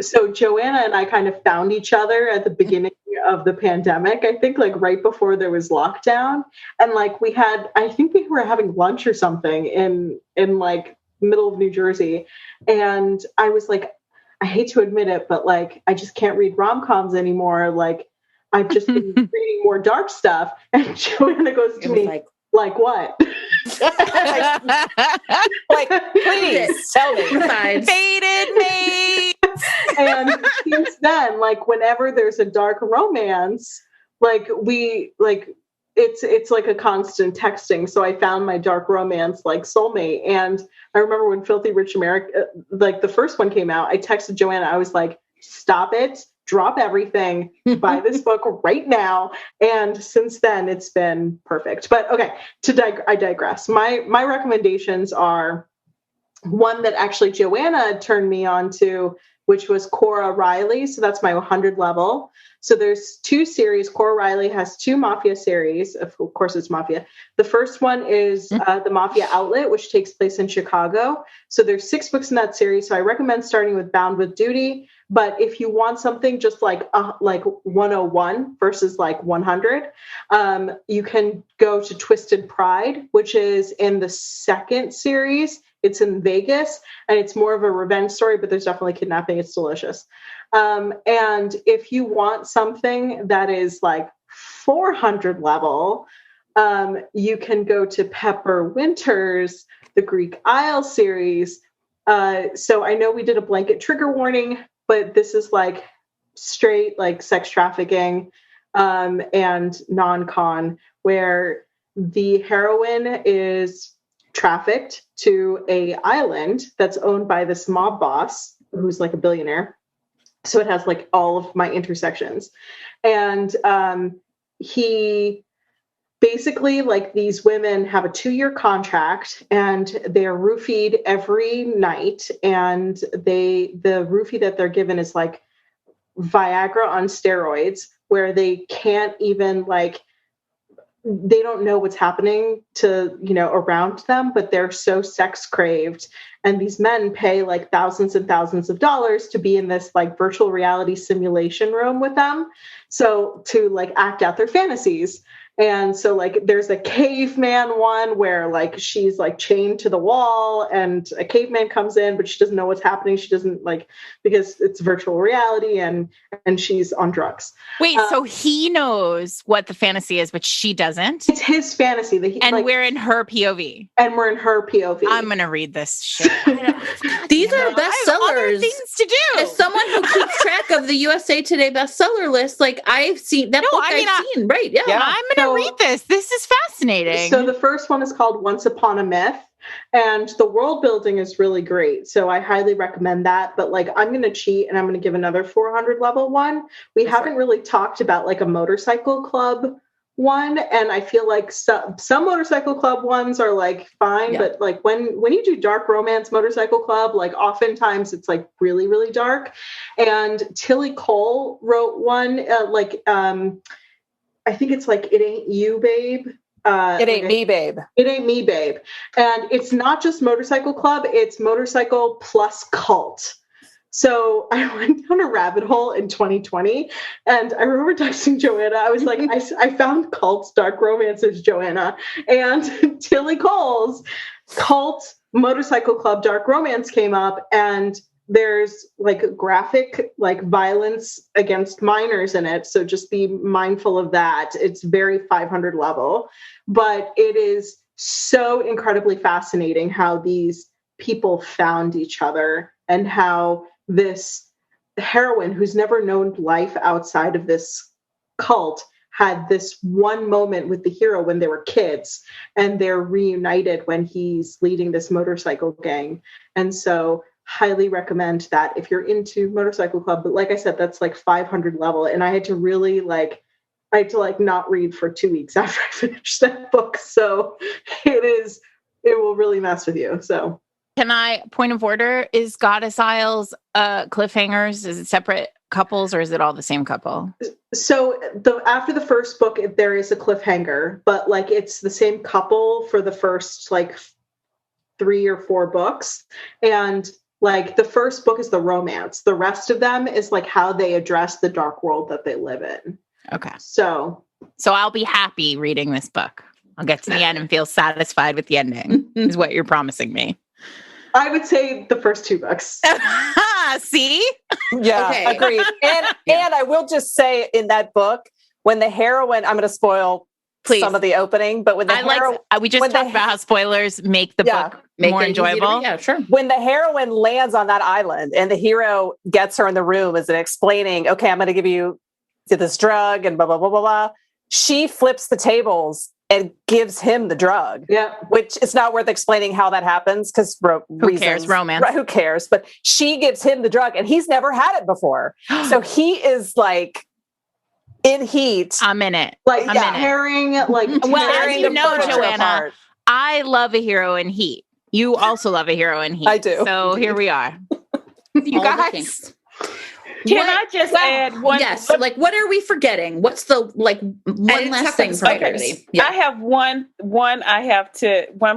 D: so Joanna and I kind of found each other at the beginning of the pandemic, I think like right before there was lockdown. And like I think we were having lunch or something in like middle of New Jersey. And I was like, I hate to admit it, but like, I just can't read rom-coms anymore. Like I've just been reading more dark stuff. And Joanna goes to me, like what?
E: Like, please tell me.
A: Fated Mates.
D: And since then, like whenever there's a dark romance, like it's like a constant texting. So I found my dark romance like soulmate. And I remember when Filthy Rich America, like the first one came out, I texted Joanna. I was like, stop it, drop everything, buy this book right now. And since then it's been perfect. But okay, I digress. My recommendations are one that actually Joanna turned me on to, which was Cora Riley. So that's my 100 level. So there's 2 series. Cora Riley has 2 Mafia series. Of course, it's Mafia. The first one is The Mafia Outlet, which takes place in Chicago. So there's 6 books in that series. So I recommend starting with Bound with Duty. But if you want something just like 101 versus like 100, you can go to Twisted Pride, which is in the second series. It's in Vegas, and it's more of a revenge story, but there's definitely kidnapping. It's delicious. And if you want something that is like 400 level, you can go to Pepper Winters, the Greek Isle series. So I know we did a blanket trigger warning, but this is like straight like sex trafficking and non-con, where the heroine is trafficked to a island that's owned by this mob boss who's like a billionaire. So it has like all of my intersections. And he basically, like, these women have a 2-year contract and they're roofied every night. And the roofie that they're given is like Viagra on steroids, where they can't even like, they don't know what's happening to, around them, but they're so sex craved. And these men pay like thousands and thousands of dollars to be in this like virtual reality simulation room with them. So to like act out their fantasies. And so like there's a caveman one where like she's like chained to the wall and a caveman comes in, but she doesn't know what's happening. She doesn't like, because it's virtual reality and she's on drugs.
A: Wait, so he knows what the fantasy is, but she doesn't?
D: It's his fantasy.
A: We're in her POV.
D: And we're in her POV.
A: I'm going to read this shit.
B: These are bestsellers.
A: Other things to do.
B: As someone who keeps track of the USA Today bestseller list, like I've seen that book. I've seen, right? Yeah.
A: I'm going to read this. This is fascinating.
D: So the first one is called Once Upon a Myth, and the world building is really great. So I highly recommend that. But like, I'm going to cheat and I'm going to give another 400 level one. We haven't really talked about like a motorcycle club one, and I feel like some motorcycle club ones are like fine, but like when you do dark romance motorcycle club, like oftentimes it's like really, really dark. And Tilly Cole wrote one I think it's like It Ain't You, Babe.
E: It Ain't Me, Babe.
D: It Ain't Me, Babe. And it's not just motorcycle club, it's motorcycle plus cult. So I went down a rabbit hole in 2020, and I remember texting Joanna. I was like, I found cults, dark romances, Joanna, and Tilly Cole's cult motorcycle club dark romance came up, and there's like graphic like violence against minors in it. So just be mindful of that. It's very 500 level, but it is so incredibly fascinating how these people found each other and how this heroine who's never known life outside of this cult had this one moment with the hero when they were kids, and they're reunited when he's leading this motorcycle gang. And so highly recommend that if you're into motorcycle club. But like I said, that's like 500 level. And I had to really not read for 2 weeks after I finished that book. So it will really mess with you. So
A: can I, point of order, is Goddess Isles cliffhangers? Is it separate couples or is it all the same couple?
D: So after the first book, there is a cliffhanger, but like it's the same couple for the first like 3 or 4 books. And like the first book is the romance. The rest of them is like how they address the dark world that they live in.
A: Okay.
D: So
A: I'll be happy reading this book. I'll get to the end and feel satisfied with the ending is what you're promising me.
D: I would say the first 2 books.
A: See?
E: Yeah, okay. Agreed. And I will just say in that book, when the heroine, I'm going to spoil some of the opening, but when the
A: we just talked about how spoilers make the book more enjoyable.
B: Yeah, sure.
E: When the heroine lands on that island and the hero gets her in the room as explaining, okay, I'm going to give you this drug and blah, blah, blah, blah, blah. She flips the tables and gives him the drug. Yeah. Which is not worth explaining how that happens because
A: who cares? Romance.
E: Right, who cares? But she gives him the drug and he's never had it before. So he is like in heat.
A: I'm in it.
D: Like tearing, like
A: well, as you know, Joanna, apart. I love a hero in heat. You also love a hero in heat.
E: I do.
A: So here we are. You guys.
C: Can I just add one?
B: Yes. Like, what are we forgetting? What's the one last thing for everybody?
C: Yeah. I have one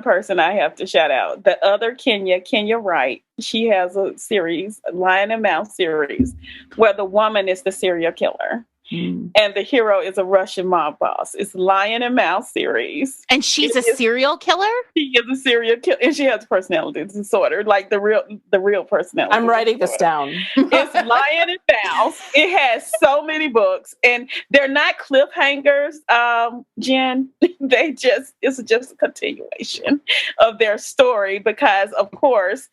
C: person I have to shout out. The other Kenya Wright. She has a series, Lion and Mouse series, where the woman is the serial killer. And the hero is a Russian mob boss. It's Lion and Mouse series.
A: And she's a serial killer?
C: She is a serial killer. And she has personality disorder, like the real personality.
E: I'm writing this down.
C: It's Lion and Mouse. It has so many books. And they're not cliffhangers, Jen. It's just a continuation of their story because, of course,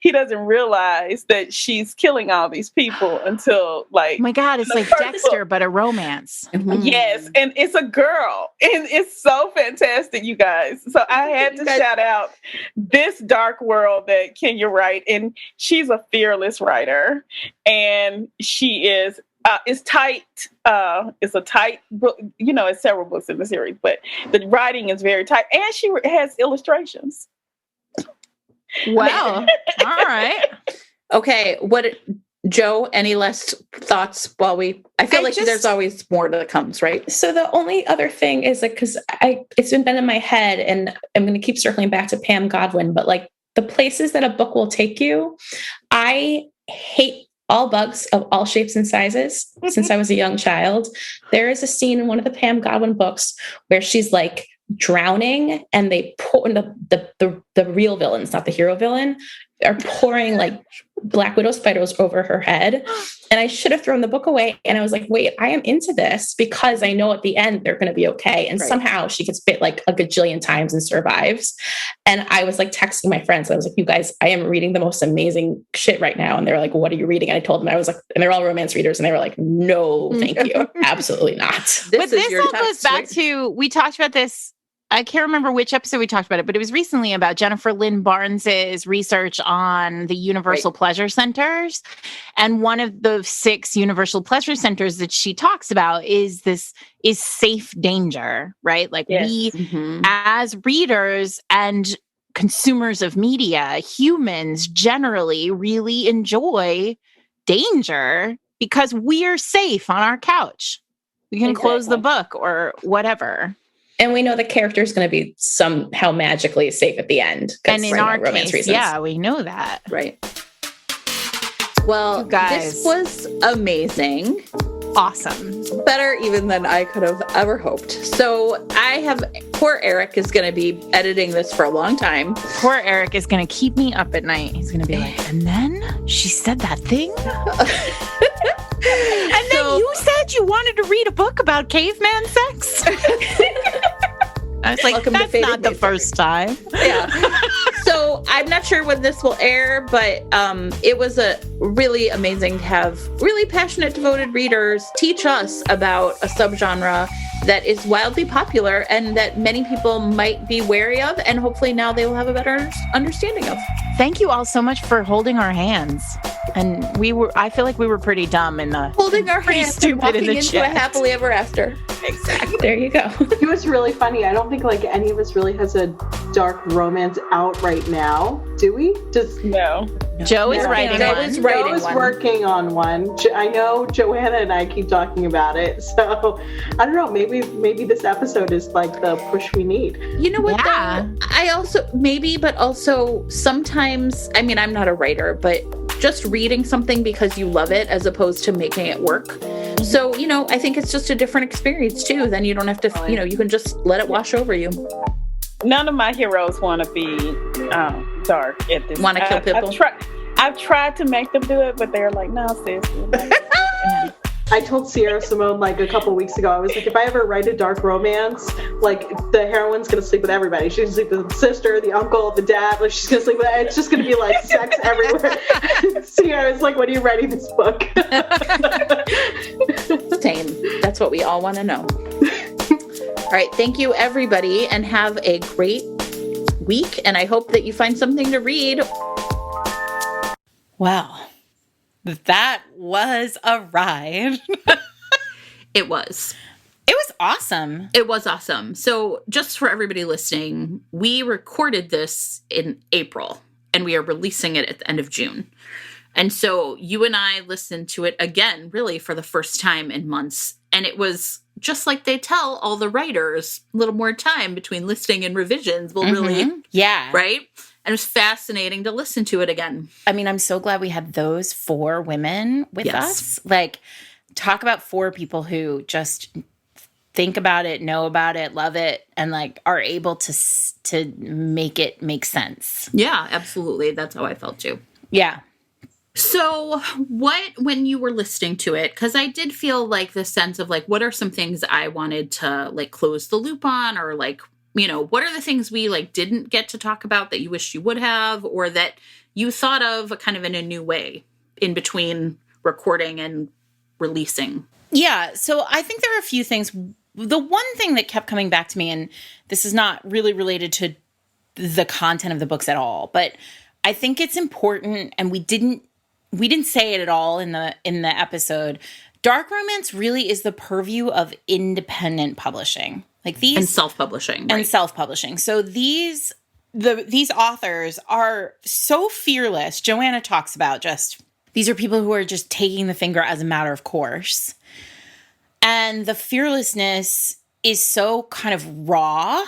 C: he doesn't realize that she's killing all these people until oh
A: my God, it's like Dexter, but a romance.
C: Mm-hmm. Yes. And it's a girl. And it's so fantastic, you guys. So I had to shout out this dark world that Kenya Wright, and she's a fearless writer. And she is, it's tight. It's a tight book. It's several books in the series, but the writing is very tight. And she has illustrations.
A: Wow. All right.
B: Okay. Joe, any last thoughts I feel like there's always more that comes, right?
F: So the only other thing is because it's been in my head and I'm going to keep circling back to Pam Godwin, but the places that a book will take you, I hate all bugs of all shapes and sizes since I was a young child. There is a scene in one of the Pam Godwin books where she's drowning and they pour the real villains, not the hero villain, are pouring Black Widow spiders over her head. And I should have thrown the book away. And I was like, wait, I am into this because I know at the end they're going to be okay. And somehow she gets bit a gajillion times and survives. And I was texting my friends. I was like, you guys, I am reading the most amazing shit right now. And they're like, what are you reading? And I told them, I was and they're all romance readers. And they were like, no, thank you. Absolutely not.
A: But this all goes back to, we talked about this. I can't remember which episode we talked about it, but it was recently about Jennifer Lynn Barnes's research on the Universal Pleasure Centers. And one of the 6 Universal Pleasure Centers that she talks about is safe danger, right? We, as readers and consumers of media, humans generally really enjoy danger because we're safe on our couch. We can close the book or whatever.
F: And we know the character is going to be somehow magically safe at the end.
A: And in our case, reasons. We know that.
B: Right. Well, this was amazing.
A: Awesome.
B: Better even than I could have ever hoped. So poor Eric is going to be editing this for a long time.
A: Poor Eric is going to keep me up at night. He's going to be and then she said that thing. And then you said you wanted to read a book about caveman sex. I was like, that's not the first time.
B: Yeah. So I'm not sure when this will air, but it was really amazing to have really passionate, devoted readers teach us about a subgenre that is wildly popular and that many people might be wary of, and hopefully now they will have a better understanding of.
A: Thank you all so much for holding our hands. And I feel like we were pretty dumb in the
B: holding our hands and walking into a happily ever after.
F: Exactly. There you go.
D: It was really funny. I don't think any of us really has a dark romance out right now. Do we?
C: No.
A: Joe is writing one.
D: Joe is working on one. I know Joanna and I keep talking about it. So I don't know. Maybe this episode is the push we need.
B: You know what? Yeah. Though? I also but also sometimes. I mean, I'm not a writer, but just reading something because you love it as opposed to making it work. So, I think it's just a different experience too. Then you don't have to, you can just let it wash over you.
C: None of my heroes want to be dark at this.
B: Want to kill people?
C: I've tried to make them do it, but they're like, no, sis.
D: I told Sierra Simone like a couple weeks ago, I was like, if I ever write a dark romance, like the heroine's gonna sleep with everybody. She's gonna sleep with the sister, the uncle, the dad. Like she's gonna sleep with. It's just gonna be like sex everywhere. Sierra's like, when are you writing this book?
B: Same. That's what we all want to know. All right. Thank you, everybody, and have a great week. And I hope that you find something to read.
A: Wow. That was a ride.
B: It was.
A: It was awesome.
B: It was awesome. So just for everybody listening, we recorded this in April and we are releasing it at the end of June. And so you and I listened to it again, really for the first time in months. And it was just like they tell all the writers, a little more time between listening and revisions will really,
A: yeah.
B: Right? And it was fascinating to listen to it again.
A: I mean, I'm so glad we had those 4 women with us. Like, talk about 4 people who just think about it, know about it, love it, and like are able to make it make sense.
B: Yeah, absolutely. That's how I felt too.
A: Yeah.
B: So when you were listening to it, because I did feel like the sense of like, what are some things I wanted to like close the loop on, or like, you know, what are the things we like didn't get to talk about that you wish you would have, or that you thought of kind of in a new way in between recording and releasing?
A: Yeah. So I think there are a few things. The one thing that kept coming back to me, and this is not really related to the content of the books at all, but I think it's important, and we didn't say it at all in the episode. Dark romance really is the purview of independent publishing. Like these,
B: and self-publishing.
A: And self-publishing. So these authors are so fearless. Joanna talks about these are people who are just taking the finger as a matter of course. And the fearlessness is so kind of raw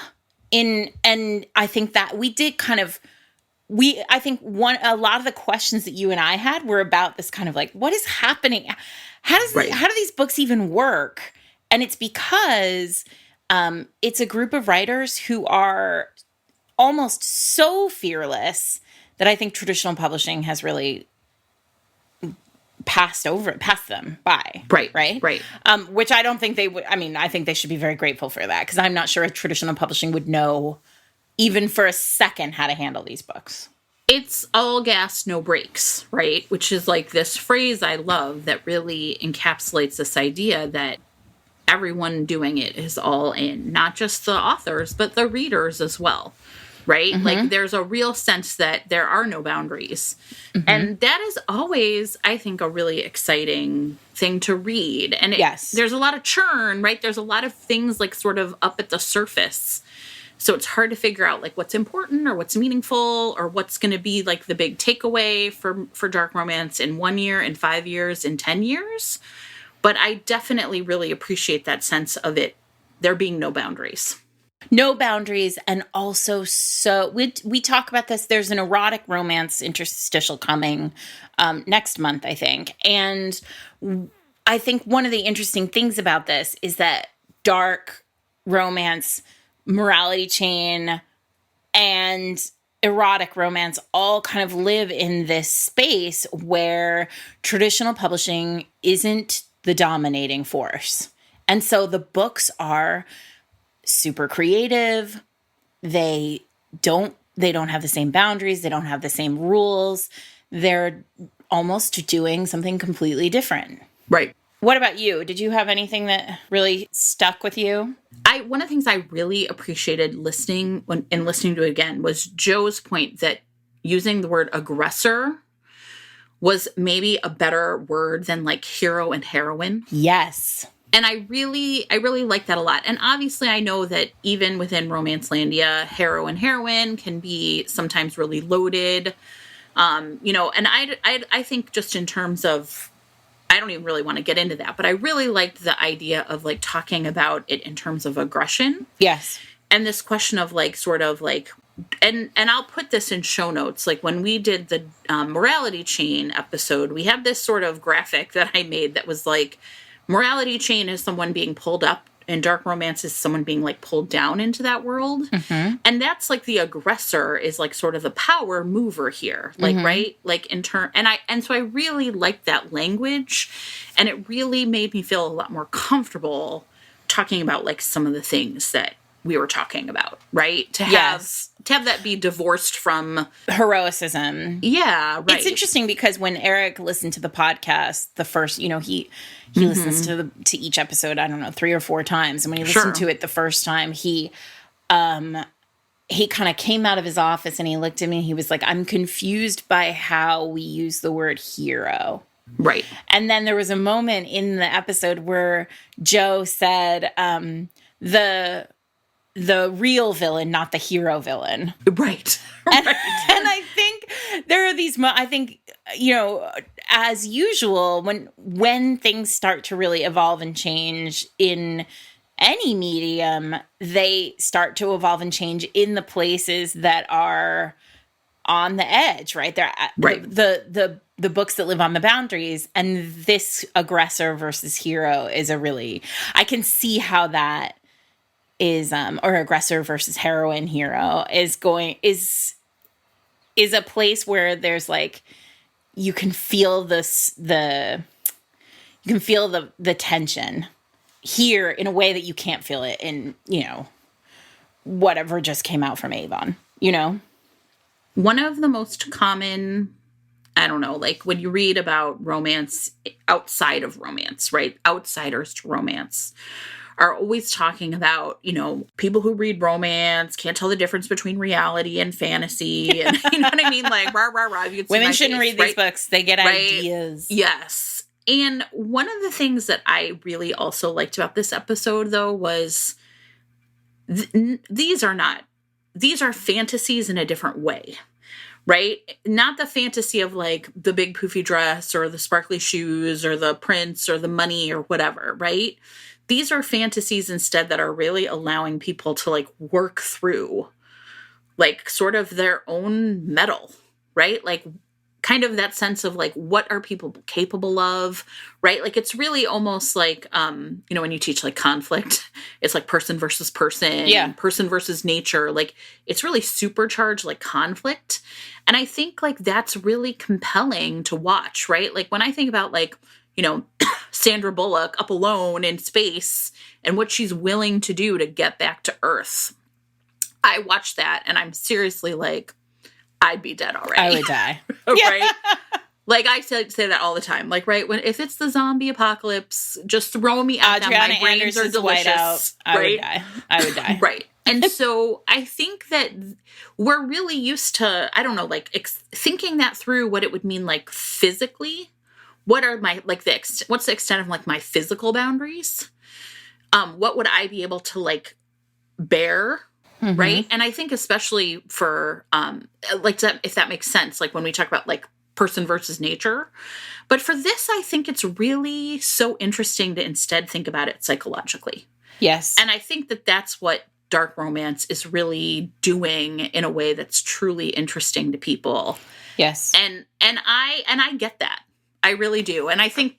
A: and I think that we did kind of, I think a lot of the questions that you and I had were about this kind of like, what is happening? How do these books even work? And it's because it's a group of writers who are almost so fearless that I think traditional publishing has really passed them by. Right. Which I don't think they would. I mean, I think they should be very grateful for that, because I'm not sure a traditional publishing would know even for a second how to handle these books.
B: It's all gas, no brakes, right? Which is like this phrase I love that really encapsulates this idea that everyone doing it is all in, not just the authors, but the readers as well, right? Mm-hmm. Like there's a real sense that there are no boundaries. Mm-hmm. And that is always, I think, a really exciting thing to read. And there's a lot of churn, right? There's a lot of things like sort of up at the surface. So it's hard to figure out like what's important or what's meaningful or what's going to be like the big takeaway for dark romance in 1 year, in 5 years, in 10 years. But I definitely really appreciate that sense of it, there being no boundaries.
A: No boundaries. And also, so we talk about this. There's an erotic romance interstitial coming next month, I think. And I think one of the interesting things about this is that dark romance, morality chain, and erotic romance all kind of live in this space where traditional publishing isn't the dominating force. And so the books are super creative. They don't have the same boundaries. They don't have the same rules. They're almost doing something completely different.
B: Right.
A: What about you? Did you have anything that really stuck with you?
B: One of the things I really appreciated listening to it again was Joe's point that using the word aggressor was maybe a better word than like hero and heroine.
A: Yes.
B: And I really like that a lot. And obviously I know that even within Romancelandia, hero and heroine can be sometimes really loaded. And I think just in terms of, I don't even really want to get into that, but I really liked the idea of like talking about it in terms of aggression.
A: Yes.
B: And this question of like, sort of like, and I'll put this in show notes. Like when we did the morality chain episode, we had this sort of graphic that I made that was like, morality chain is someone being pulled up in dark romance is someone being like pulled down into that world. And that's like the aggressor is like sort of the power mover here. Like, right? Like in turn, and so I really liked that language, and it really made me feel a lot more comfortable talking about like some of the things that we were talking about, right? To have that be divorced from
A: heroicism.
B: Yeah, right.
A: It's interesting because when Eric listened to the podcast, the first, you know, he listens to each episode, I don't know, 3 or 4 times. And when he listened to it the first time, he kind of came out of his office and he looked at me and he was like, I'm confused by how we use the word hero.
B: Right.
A: And then there was a moment in the episode where Joe said, the real villain, not the hero villain.
B: Right.
A: And I think there are these, I think, you know, as usual, when things start to really evolve and change in any medium, they start to evolve and change in the places that are on the edge, right? They're
B: right.
A: The books that live on the boundaries, and this aggressor versus hero is I can see how that is, or aggressor versus heroine hero is a place where there's like, you can feel the tension here in a way that you can't feel it in, you know, whatever just came out from Avon, you know?
B: One of the most common, I don't know, like when you read about romance outside of romance, right? Outsiders to romance are always talking about, you know, people who read romance can't tell the difference between reality and fantasy. And you know what I mean? Like, rah, rah, rah.
A: Women shouldn't read these books. They get ideas.
B: Yes. And one of the things that I really also liked about this episode, though, was these are fantasies in a different way. Right? Not the fantasy of like the big poofy dress or the sparkly shoes or the prince or the money or whatever, right? These are fantasies instead that are really allowing people to like work through like sort of their own metal, right? Like kind of that sense of like, what are people capable of, right? Like it's really almost like, you know, when you teach like conflict, it's like person versus person, person versus nature. Like it's really supercharged like conflict. And I think like that's really compelling to watch, right? Like when I think about like, you know, Sandra Bullock up alone in space and what she's willing to do to get back to Earth. I watch that and I'm seriously like, I'd be dead already.
A: I would die.
B: Right? Like I say that all the time. Like, right, if it's the zombie apocalypse, just throw me at them. My brains are delicious. Right?
A: I would die.
B: Right. And so I think that we're really used to, I don't know, like thinking that through what it would mean like physically. What are my, like what's the extent of like my physical boundaries? What would I be able to like bear? Right. And I think especially for, like if that makes sense, like when we talk about like person versus nature, but for this, I think it's really so interesting to instead think about it psychologically.
A: Yes.
B: And I think that that's what dark romance is really doing in a way that's truly interesting to people.
A: Yes.
B: And I get that. I really do. And I think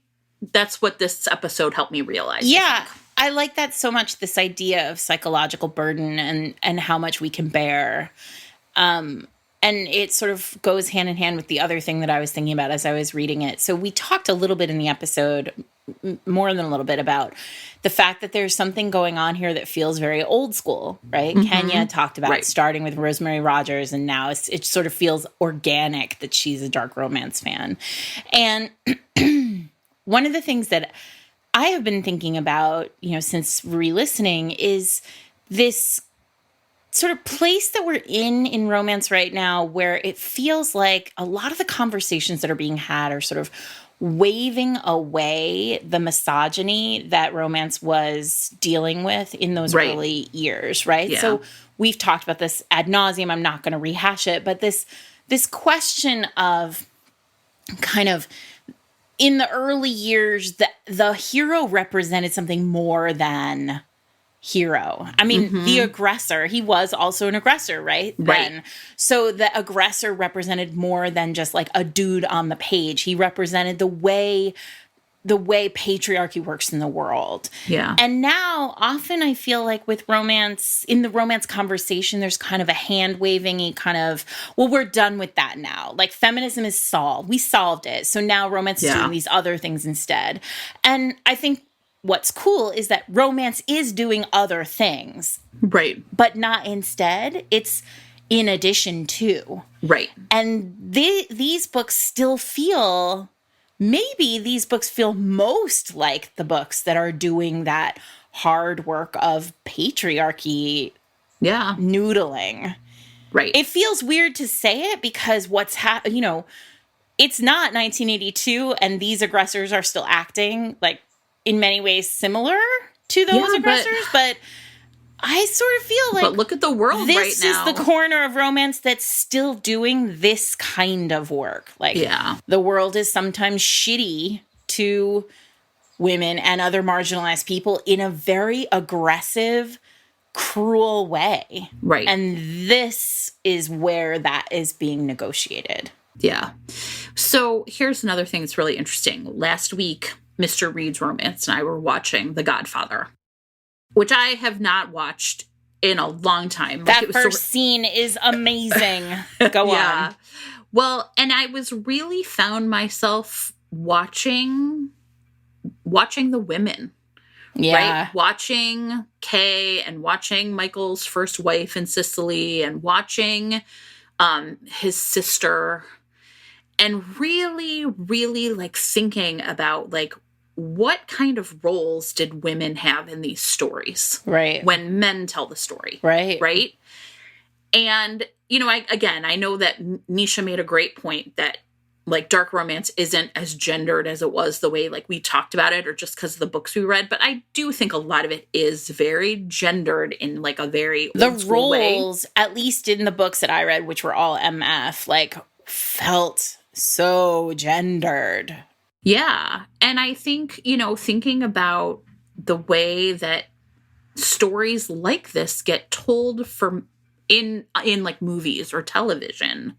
B: that's what this episode helped me realize.
A: Yeah. I like that so much, this idea of psychological burden and how much we can bear. And it sort of goes hand in hand with the other thing that I was thinking about as I was reading it. So we talked a little bit in the episode, more than a little bit, about the fact that there's something going on here that feels very old school, right? Kenya talked about starting with Rosemary Rogers, and now it sort of feels organic that she's a dark romance fan. And one of the things that I have been thinking about, you know, since re-listening is this sort of place that we're in romance right now, where it feels like a lot of the conversations that are being had are sort of waving away the misogyny that romance was dealing with in those early years, right? Yeah. So we've talked about this ad nauseum. I'm not going to rehash it, but this question of kind of, in the early years, the hero represented something more than hero. I mean, the aggressor, he was also an aggressor, right? Then. So the aggressor represented more than just like a dude on the page. He represented the way the way patriarchy works in the world.
B: Yeah.
A: And now often I feel like with romance, in the romance conversation, there's kind of a hand waving kind of, well, we're done with that now. Like feminism is solved. We solved it. So now romance is doing these other things instead. And I think what's cool is that romance is doing other things.
B: Right.
A: But not instead. It's in addition to.
B: Right.
A: And these books still feel, maybe these books feel most like the books that are doing that hard work of patriarchy noodling.
B: Right.
A: It feels weird to say it because it's not 1982 and these aggressors are still acting like in many ways similar to those aggressors, but I sort of feel like,
B: but look at the world right now.
A: This is the corner of romance that's still doing this kind of work. Like, the world is sometimes shitty to women and other marginalized people in a very aggressive, cruel way.
B: Right.
A: And this is where that is being negotiated.
B: Yeah. So here's another thing that's really interesting. Last week, Mr. Reed's Romance and I were watching The Godfather, which I have not watched in a long time.
A: That first scene is amazing. Go on.
B: Well, and I was really found myself watching the women.
A: Yeah.
B: Right? Watching Kay and watching Michael's first wife in Sicily and watching his sister and really, really like thinking about like, what kind of roles did women have in these stories?
A: Right.
B: When men tell the story.
A: Right.
B: Right. And, I know that Nisha made a great point that like dark romance isn't as gendered as it was the way like we talked about it or just because of the books we read. But I do think a lot of it is very gendered in like a very
A: the
B: old school
A: roles,
B: way.
A: At least in the books that I read, which were all MF, like felt so gendered.
B: Yeah. And I think, thinking about the way that stories like this get told in like movies or television,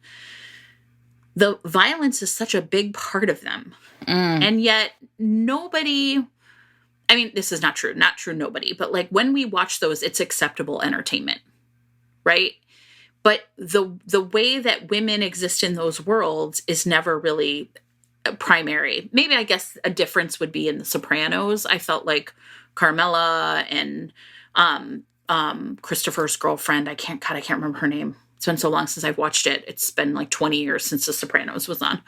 B: the violence is such a big part of them. And yet nobody, I mean, this is not true nobody, but like when we watch those, it's acceptable entertainment, right? But the way that women exist in those worlds is never really primary. Maybe I guess a difference would be in The Sopranos. I felt like Carmela and Christopher's girlfriend, I can't remember her name. It's been so long since I've watched it. It's been like 20 years since The Sopranos was on.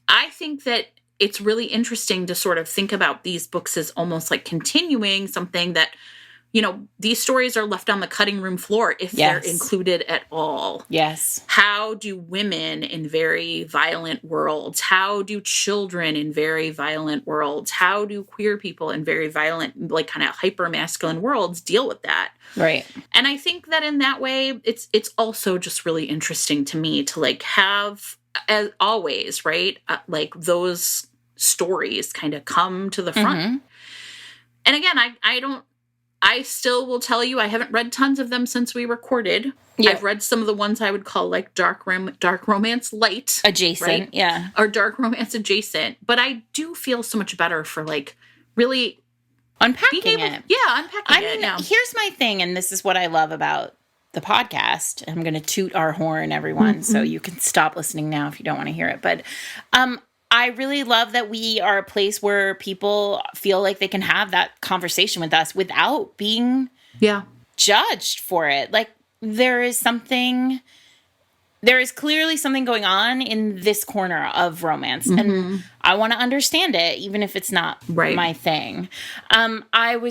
B: I think that it's really interesting to sort of think about these books as almost like continuing something that, these stories are left on the cutting room floor if they're included at all.
A: Yes.
B: How do women in very violent worlds, how do children in very violent worlds, how do queer people in very violent, like kind of hyper masculine worlds deal with that?
A: Right.
B: And I think that in that way, it's also just really interesting to me to like have, as always, right? Like those stories kind of come to the front.
A: Mm-hmm.
B: And again, I still will tell you, I haven't read tons of them since we recorded. Yeah. I've read some of the ones I would call like dark romance light.
A: Adjacent,
B: right?
A: Yeah.
B: Or dark romance adjacent. But I do feel so much better for like really
A: unpacking it.
B: Yeah, unpacking it. Yeah.
A: Here's my thing, and this is what I love about the podcast. I'm going to toot our horn, everyone, so you can stop listening now if you don't want to hear it. But I really love that we are a place where people feel like they can have that conversation with us without being judged for it. Like there is clearly something going on in this corner of romance, and I want to understand it, even if it's not my thing. I know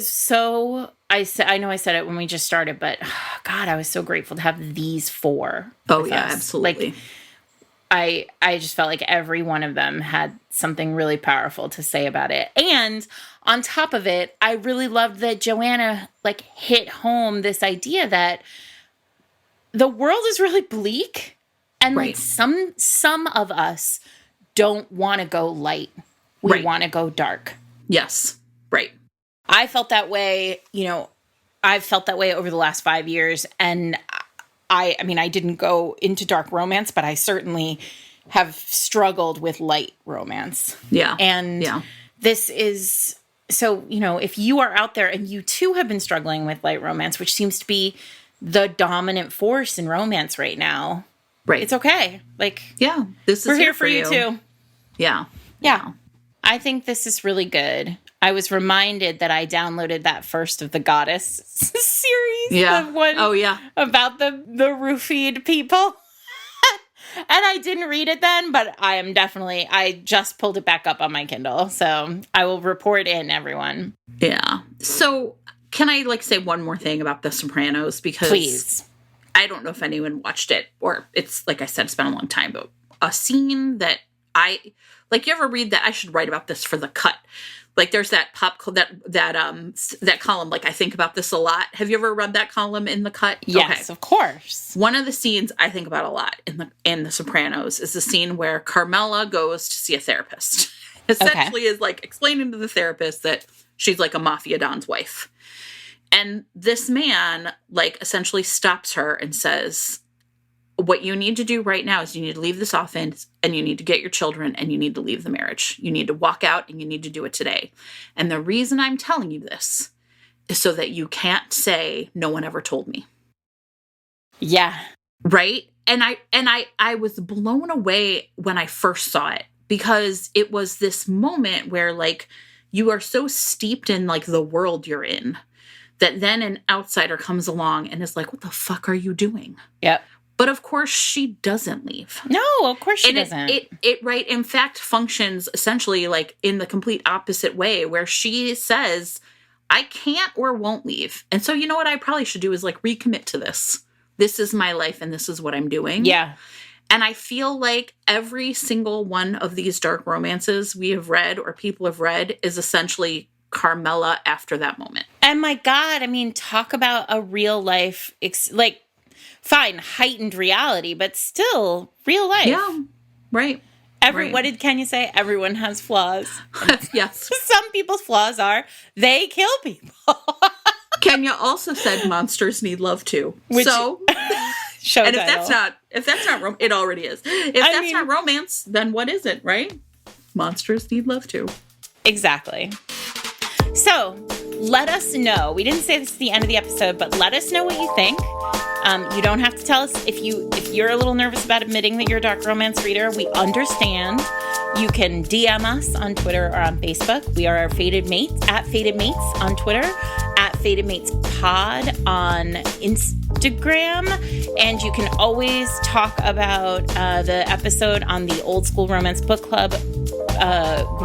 A: I said it when we just started, but God, I was so grateful to have these four.
B: Oh yeah, us. Absolutely.
A: Like, I just felt like every one of them had something really powerful to say about it. And on top of it, I really loved that Joanna like hit home this idea that the world is really bleak and like some of us don't want to go light. We want to go dark.
B: Yes. Right.
A: I felt that way, I've felt that way over the last 5 years, and I mean, I didn't go into dark romance, but I certainly have struggled with light romance.
B: Yeah.
A: And this is, so, you know, if you are out there and you too have been struggling with light romance, which seems to be the dominant force in romance right now.
B: Right.
A: It's okay. Like,
B: yeah,
A: we're here for you too.
B: Yeah.
A: Yeah. I think this is really good. I was reminded that I downloaded that First of the Goddess series.
B: Yeah.
A: The one about the roofied people. And I didn't read it then, but I just pulled it back up on my Kindle. So I will report in, everyone.
B: Yeah. So can I say one more thing about The Sopranos? Because
A: please.
B: I don't know if anyone watched it, or it's, like I said, it's been a long time, but a scene that you ever read that? I should write about this for the cut. There's that that column, I think about this a lot. Have you ever read that column in the cut?
A: Yes, of course.
B: One of the scenes I think about a lot in The Sopranos is the scene where Carmela goes to see a therapist. Essentially is explaining to the therapist that she's a mafia don's wife. And this man essentially stops her and says, what you need to do right now is you need to leave this office and you need to get your children and you need to leave the marriage. You need to walk out and you need to do it today. And the reason I'm telling you this is so that you can't say no one ever told me.
A: Yeah.
B: Right? And I was blown away when I first saw it, because it was this moment where you are so steeped in the world you're in that then an outsider comes along and is what the fuck are you doing?
A: Yep.
B: But of course, she doesn't leave.
A: No, of course she doesn't.
B: It right, in fact, functions essentially in the complete opposite way, where she says, I can't or won't leave. And so, you know what I probably should do is recommit to this. This is my life and this is what I'm doing.
A: Yeah.
B: And I feel like every single one of these dark romances we have read or people have read is essentially Carmela after that moment.
A: And my God, I mean, talk about a real life, fine, heightened reality, but still real life.
B: Yeah, right.
A: What did Kenya say? Everyone has flaws.
B: Yes.
A: Some people's flaws are they kill people.
B: Kenya also said monsters need love too. Show
A: and
B: title. if that's not it already is. If that's not romance, then what is it, right? Monsters need love too.
A: Exactly. So let us know. We didn't say this at the end of the episode, but let us know what you think. You don't have to tell us if you're a little nervous about admitting that you're a dark romance reader. We understand. You can DM us on Twitter or on Facebook. We are Fated Mates, at Fated Mates on Twitter, at Fated Mates Pod on Instagram. And you can always talk about the episode on the Old School Romance Book Club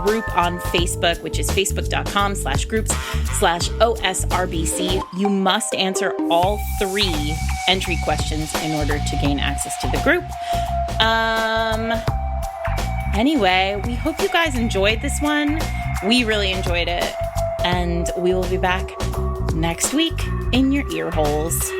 A: group on Facebook, which is facebook.com/groups/OSRBC. You must answer all 3 entry questions in order to gain access to the group. Anyway, we hope you guys enjoyed this one. We really enjoyed it. And we will be back next week in your ear holes.